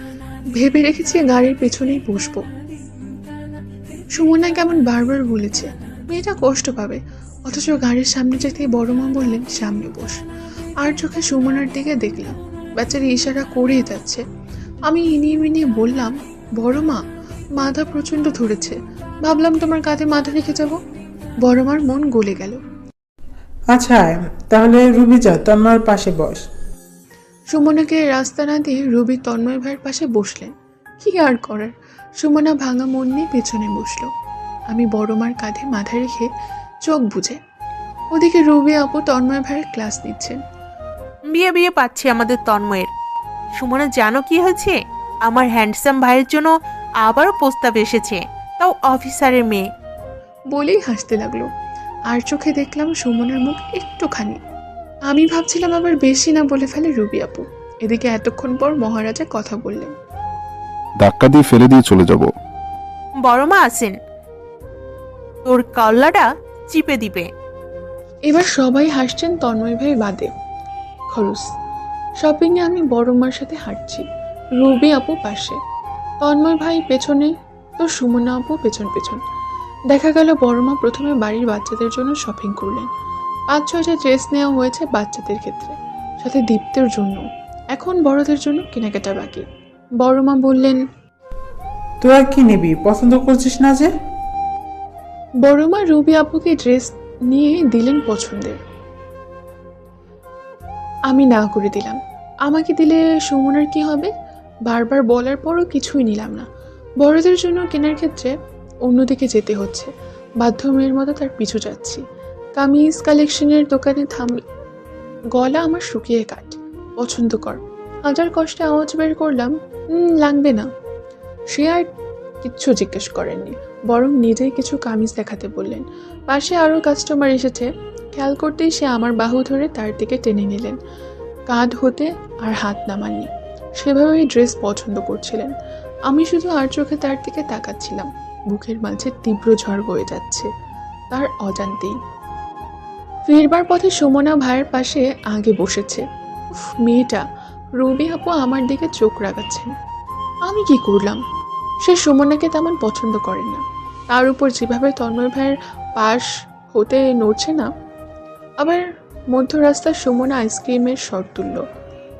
ভেবে রেখেছি গাড়ির পেছনেই বসবো। সুমনা কেমন বারবার বলেছে মেয়েটা কষ্ট পাবে, অথচ গাড়ির সামনে যেতেই বড় মা বললেন সামনে বস। আর চোখে সুমনার দিকে দেখলাম, বেচারি ইশারা করেই যাচ্ছে। আমি ইনিয়ে মিনিয়ে বললাম, বড় মা, মাথা প্রচন্ড ধরেছে, ভাবলাম তোমার কাঁধে মাথা রেখে যাব। বড় মার মন গলে গেল। আচ্ছা, তাহলে রুবি যা, তন্ময়ের পাশে বস। সুমনাকে রাস্তা না দিয়ে রবি তন্ময় ভাইয়ের পাশে বসলেন। কি আর করার, সুমনা ভাঙা মন নিয়ে পেছনে বসলো। আমি বড় মার কাঁধে মাথা রেখে চোখ বুজে। ওদিকে রবি আপু তন্ময় ভাইয়ের ক্লাস নিচ্ছেন। বিয়ে বিয়ে পাচ্ছে আমাদের তন্ময়ের। সুমনা, জানো কি হয়েছে? আমার হ্যান্ডসাম ভাইয়ের জন্য আবারও প্রস্তাব এসেছে, তাও অফিসারের মেয়ে। বলেই হাসতে লাগলো। আর চোখে দেখলাম সুমনার মুখ একটুখানি। আমি ভাবছিলাম আবার বেশি না বলে ফেলে রবি আপু। এদিকে এতক্ষণ পর মহারাজা কথা বললেন। ধাক্কা দিয়ে ফেলে দিয়ে চলে যাব। বড় মা আছেন, তোর কল্লাটা চিপে দিবে। এবার সবাই হাসছেন তন্ময় ভাই বাদে। খরচ শপিংয়ে আমি বড় মার সাথে হাঁটছি, রবি আপু পাশে, তন্ময় ভাই পেছনে, তো সুমনা আপু পেছন পেছন। দেখা গেল বড় মা প্রথমে বাড়ির বাচ্চাদের জন্য শপিং করলেন। 5-6টা ড্রেস নেওয়া হয়েছে বাচ্চাদের ক্ষেত্রে, সাথে দীপ্তের জন্য। এখন বড়দের জন্য কেনাকাটা বাকি। বড় মা বললেন, তোরা কি নিবি, পছন্দ করছিস না যে? বড় মা রবি আপুকে ড্রেস নিয়ে দিলেন পছন্দের। আমি না করে দিলাম। আমাকে দিলে সুমনার কি হবে? বারবার বলার পরও কিছুই নিলাম না। বড়দের জন্য কেনার ক্ষেত্রে অন্যদিকে যেতে হচ্ছে, বাধ্য মেয়ের মতো তার পিছু যাচ্ছি। কামিজ কালেকশনের দোকানে গলা আমার শুকিয়ে কাট, পছন্দ কর। হাজার কষ্টে আওয়াজ বের করলাম, লাগবে না। সে আর কিচ্ছু জিজ্ঞেস করেননি, বরং নিজেই কিছু কামিজ দেখাতে বললেন। পাশে আরও কাস্টমার এসেছে, খেয়াল করতেই সে আমার বাহু ধরে তার দিকে টেনে নিলেন। কাঁধ হতে আর হাত নামাননি, সেভাবেই ড্রেস পছন্দ করছিলেন। আমি শুধু আর চোখে তার দিকে তাকাচ্ছিলাম। বুকের মাঝে তীব্র ঝড় বয়ে যাচ্ছে তার অজান্তেই। ফিরবার পথে সুমনা ভাইয়ের পাশে আগে বসেছে। মেয়েটা। রবি আপু আমার দিকে চোখ রাগাচ্ছেন। আমি কি করলাম? সে সুমনাকে তেমন পছন্দ করেন না, তার উপর যেভাবে তন্ময় ভাইয়ের পাশ হতে নড়ছে না। আবার মধ্য রাস্তায় সুমনা আইসক্রিমের শর তুলল।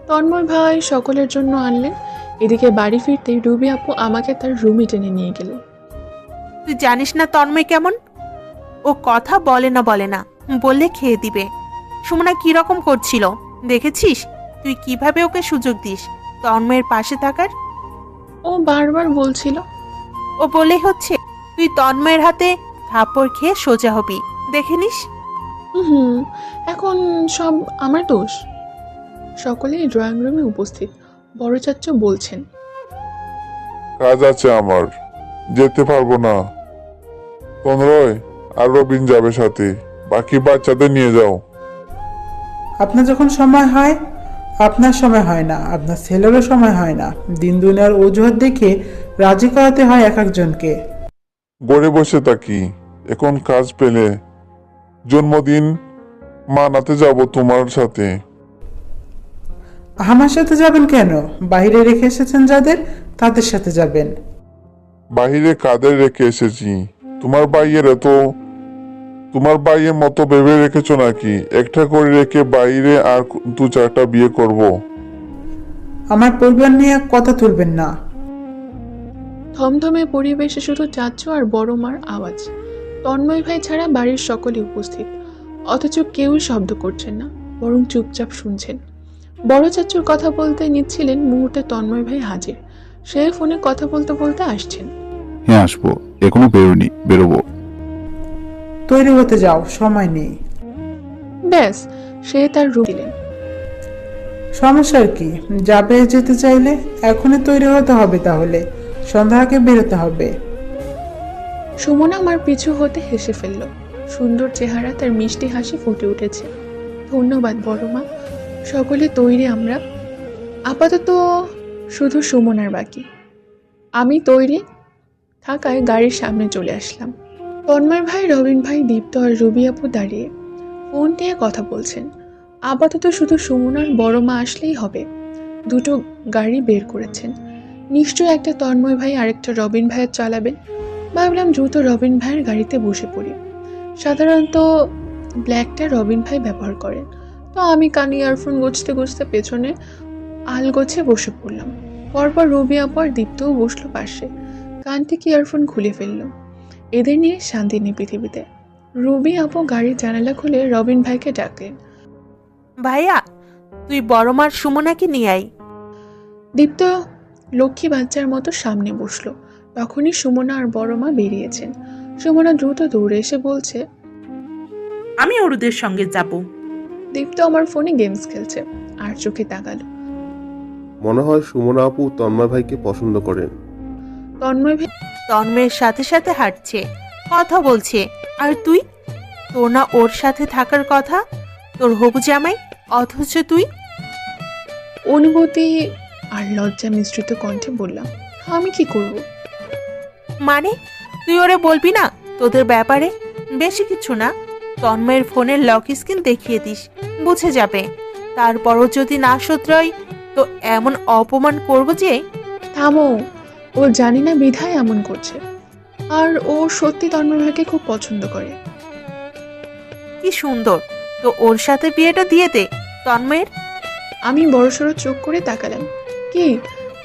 তন্ময় ভাই সকলের জন্য আনলেন। এদিকে বাড়ি ফিরতেই রুবি আপু আমাকে তার রুমে টেনে নিয়ে গেলেন। তুই জানিস না তন্ময় কেমন? ও কথা বলে না, বললে খেয়ে দিবে। সুমনা কিরকম করছিল দেখেছিস? তুই কিভাবে ওকে সুযোগ দিস তন্ময়ের পাশে থাকার? ও বারবার বলছিল। ও বলেই হচ্ছে তুই তন্ময়ের হাতে থাপ্পড় খেয়ে সোজা হবি, দেখে নিস। হুম, এখন সব আমার দোষ। সকলেই ড্রয়িং রুমে উপস্থিত। বড় চাচ্চু বলছেন, কাজ আছে আমার, যেতে পারবো না। তন্ময় আর রবিন যাবে সাথে, বাকি বাচ্চাদের নিয়ে যাও। আপনার যখন সময় হয়, আপনার সময় হয় না, আপনার ছেলেরও সময় হয় না। দিন দুনিয়ার অজুহাত দেখে রাজি করাতে হয় এক একজনকে। গড়ে বসে থাকি, এখন কাজ পেলে জন্মদিন মানাতে যাব তোমার সাথে। আমার সাথে যাবেন কেন? বাইরে রেখে এসেছেন যাদের, তাদের সাথে যাবেন। বাহিরে কাদের রেখে এসেছি? তোমার ভাইয়ের মতো ভেবে রেখেছো নাকি একটা করে রেখে বাইরে আর 2-4টা বিয়ে করব? আমার পরিবার নিয়ে কথা তুলবেন না। থমথমে পরিবেশে শুধু চাচ্চু আর বড় মার আওয়াজ। তন্ময় ভাই ছাড়া বাড়ির সকলে উপস্থিত, অথচ কেউই শব্দ করছেন না, বরং চুপচাপ শুনছেন। বড় চাচ্চুর কথা বলতে নিচ্ছিলেন, মুহূর্তে তন্ময় ভাই হাজির। সে ফোনে কথা বলতে বলতে আসছেন। হ্যাঁ আসবো, এখনো বেরোনি, বেরোবো। তৈরি হতে যাও, সময় নেই। ব্যাস, সে তার রূপ দিলেন। সমস্যার কি? যাবে যেতে চাইলে এখনই তৈরি হতে হবে, তাহলে সন্ধ্যার আগে বেরোতে হবে। সুমনা আমার পিছু হতে হেসে ফেলল। সুন্দর চেহারা, তার মিষ্টি হাসি ফুটে উঠেছে। ধন্যবাদ বড় মা, সকলে তৈরি আমরা। আপাতত শুধু সুমনার বাকি। আমি তৈরি থাকায় গাড়ির সামনে চলে আসলাম। তন্ময় ভাই, রবিন ভাই, দীপ্ত আর রবি আপু দাঁড়িয়ে ফোন দিয়ে কথা বলছেন। আপাতত শুধু সুমনার বড় মা আসলেই হবে। দুটো গাড়ি বের করেছেন, নিশ্চয় একটা তন্ময় ভাই আরেকটা রবিন ভাইয়ের চালাবেন। ভাবলাম দ্রুত রবিন ভাইয়ের গাড়িতে বসে পড়ি। সাধারণত ব্ল্যাকটা রবিন ভাই ব্যবহার করেন, তো আমি কানে ইয়ারফোন গুছতে গুছতে পেছনে আলগোছে বসে পড়লাম। পরপর রবি আপু আর দীপ্তও বসলো পাশে, কান থেকে ইয়ারফোন খুলে ফেললো। এদের নিয়ে শান্তি নেই পৃথিবীতে। রবি আপু গাড়ির জানালা খুলে রবিন ভাইকে ডাকলেন। ভাইয়া, তুই বড় মার সুমনাকে নিয়ে আয়। দীপ্ত লক্ষ্মী বাচ্চার মতো সামনে বসলো। তখনই সুমনা আর বড় মা বেরিয়েছেন। সুমনা দ্রুত দৌড়ে এসে বলছে, আমি ওদের সঙ্গে যাব। দীপ্ত আমার ফোনে গেমস খেলছে আর চোখে তাকালো। মনে হয় সুমনা আপু তন্ময় ভাইকে পছন্দ করেন। তন্ময় ভাই তন্ময়ের সাথে সাথে হাঁটছে, কথা বলছে, আর তুই? তোর না ওর সাথে থাকার কথা, তোর হবু জামাই, অথচ তুই। অনুভূতি আর লজ্জা মিশ্রিত কণ্ঠে বললাম, আমি কি করব? মানে তুই ওরে বলবি না তোদের ব্যাপারে? বেশি কিছু না, তন্ময়ের ফোনের লক স্ক্রিন দেখিয়ে দিস, বুঝে যাবে। তারপরও যদি না শোধরাই তো এমন অপমান করব যে। থামো, ও জানি না বিধায় এমন করছে। আর ও সত্যি তন্ময় ভাইকে খুব পছন্দ করে। কি সুন্দর, তো ওর সাথে বিয়েটা দিয়ে দে তন্ময়ের। আমি বড়সড় চোখ করে তাকালাম। কি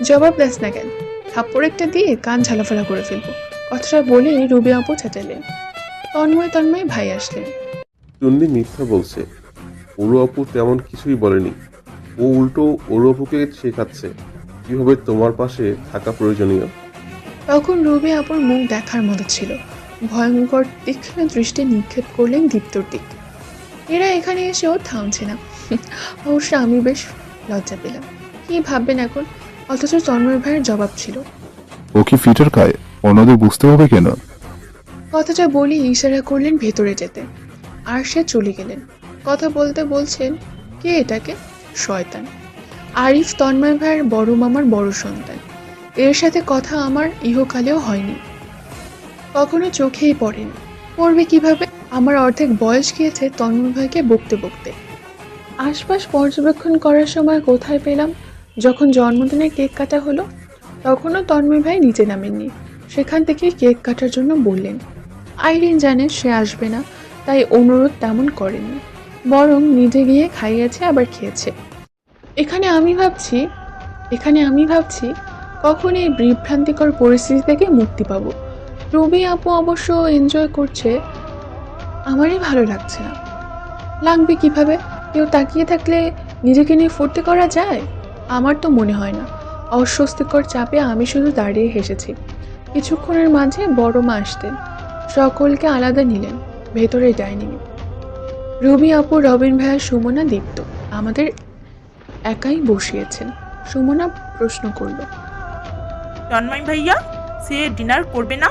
জবাব দেস না কেন? থাপ্পড় একটা দিয়ে কান ঝালাফালা করে ফেলবো। কথাটা বলে রবি আপু চেঁচালেন। তন্ময় ভাই আসলেন। চুন্নি মিথ্যা বলছে, ওরু আপু তেমন কিছুই বলেনি। ও উল্টো ওরু আপুকে শেখাচ্ছে কিভাবে তোমার পাশে থাকা প্রয়োজনীয়। তখন রবি আপুর মুখ দেখার মতো ছিল। ভয়ঙ্কর তীক্ষ্ণ দৃষ্টি নিক্ষেপ করলেন দীপ্তর দিক। এরা এখানে এসেও থামছে না। অবশ্য আমি বেশ লজ্জা পেলাম। কি ভাববেন এখন? অথচ তন্ময় ভাইয়ের জবাব ছিল, ও কি ফিটার খায়? অন্যদের বুঝতে হবে কেন? কথাটা বলি ইশারা করলেন ভেতরে যেতে, আর সে চলে গেলেন। কথা বলতে বলছেন, কে এটাকে? শয়তান। আরিফ তন্ময় ভাইয়ের বড় মামার বড় সন্তান। এর সাথে কথা আমার ইহকালেও হয়নি, কখনো চোখেই পড়েনি। পড়বে কিভাবে? আমার অর্ধেক বয়স গিয়েছে তন্ময় ভাইকে বকতে বকতে। আশপাশ পর্যবেক্ষণ করার সময় কোথায় পেলাম, যখন জন্মদিনের কেক কাটা হলো, তখনও তন্ময় ভাই নিচে নামেননি। সেখান থেকে কেক কাটার জন্য বললেন। আইরিন জানে সে আসবে না, তাই অনুরোধ তেমন করেননি, বরং নিজে গিয়ে খাইয়েছে, আবার খেয়েছে। এখানে আমি ভাবছি কখন এই বিভ্রান্তিকর পরিস্থিতি থেকে মুক্তি পাবো। রবি আপু অবশ্য এনজয় করছে, আমারই ভালো লাগছে না। লাগবে কিভাবে? কেউ তাকিয়ে থাকলে নিজেকে নিয়ে ফুর্তি করা যায়? আমার তো মনে হয় না। অস্বস্তিকর চাপে আমি শুধু দাঁড়িয়ে হেসেছি। কিছুক্ষণের মাঝে বড় মা আসতেন, সকলকে আলাদা নিলেন ভেতরের ডাইনিংয়ে। রুবি আপু, রবিন ভাইয়া, সুমনা, দীপ্ত আমাদের একাই বসিয়েছেন। সুমনা প্রশ্ন করল, তন্ময় ভাইয়া, সে ডিনার করবে না?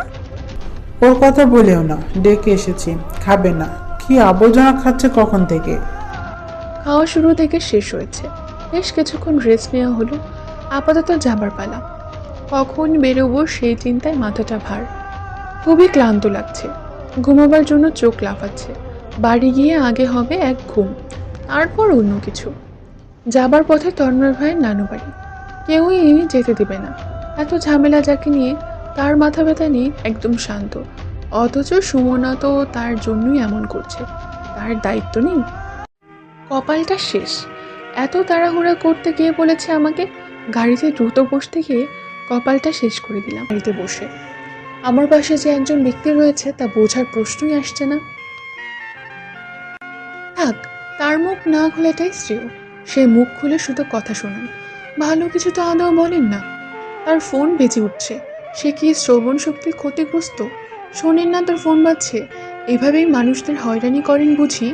ওর কথা বলেও না, ডেকে এসেছি, খাবে না। কি আবর্জনা খাচ্ছে কখন থেকে। খাওয়া শুরু থেকে শেষ হয়েছে, বেশ কিছুক্ষণ রেস্ট নেওয়া হলো। আপাতত যাবার পালা। কখন বেরোবো সেই চিন্তায় মাথাটা ভার। খুবই ক্লান্ত লাগছে, ঘুমাবার জন্য চোখ লাফাচ্ছে। বাড়ি গিয়ে আগে হবে এক ঘুম, তারপর অন্য কিছু। যাবার পথে তন্ময় ভাইয়ের নানু বাড়ি। কেউই যেতে দেবে না। এত ঝামেলা যাকে নিয়ে, তার মাথা ব্যথা নিয়ে একদম শান্ত। অথচ সুমনা তো তার জন্যই এমন করছে। তার দায়িত্ব নেই? কপালটা শেষ। এত তাড়াহুড়া করতে গিয়ে বলেছে আমাকে গাড়িতে দ্রুত বসতে গিয়ে কপালটা শেষ করে দিলাম। গাড়িতে বসে আমার পাশে যে একজন ব্যক্তি রয়েছে তা বোঝার প্রশ্নই আসছে না। থাক, তার মুখ না খোলাটাই শ্রেয়। সে মুখ খুলে শুধু কথা শোনান, ভালো কিছু তো আদৌ বলেন না। তার ফোন বেজে উঠছে। সে কি শ্রবণ শক্তি ক্ষতিগ্রস্ত? শোনেন না তার ফোন বাজছে? এভাবেই মানুষদের হয়রানি করেন বুঝি?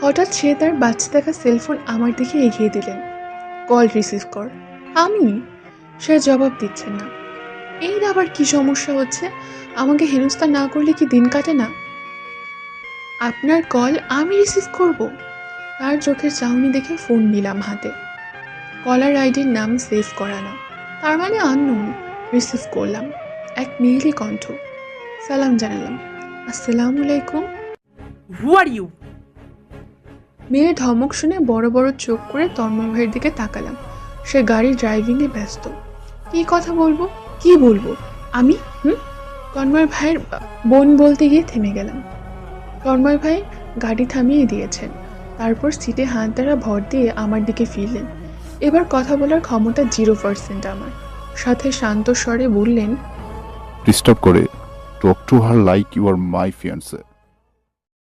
হঠাৎ সে তার বাজতে থাকা সেলফোন আমার দিকে এগিয়ে দিলেন। কল রিসিভ কর। আমি? সে জবাব দিচ্ছেন না। এর আবার কি সমস্যা হচ্ছে? আমাকে হেনস্থা না করলে কি দিন কাটে না? আপনার কল আমি রিসিভ করব? তার চোখের চাহনি দেখে ফোন নিলাম হাতে। কলার আইডির নাম সেভ করা না, তার মানে আননোন। রিসিভ করলাম। এক মেয়েলি কণ্ঠ। সালাম জানালাম, আসসালামু আলাইকুম। হু আর ইউ? মেয়ের ধমক শুনে বড় বড় চোখ করে তন্ময় ভাইয়ের দিকে তাকালাম। সে গাড়ি ড্রাইভিংয়ে ব্যস্ত। কি কথা বলবো, কি বলবো আমি? তন্ময় ভাইয়ের বোন বলতে গিয়ে থেমে গেলাম। তন্ময় ভাই গাড়ি থামিয়ে দিয়েছেন, তারপর সিটে হাত দ্বারা ভর দিয়ে আমার দিকে ফিরলেন। এবার কথা বলার ক্ষমতা 0% আমার। সাথে শান্ত স্বরে বললেন, ডিস্টার্ব করে talk to her like you are my fiancée.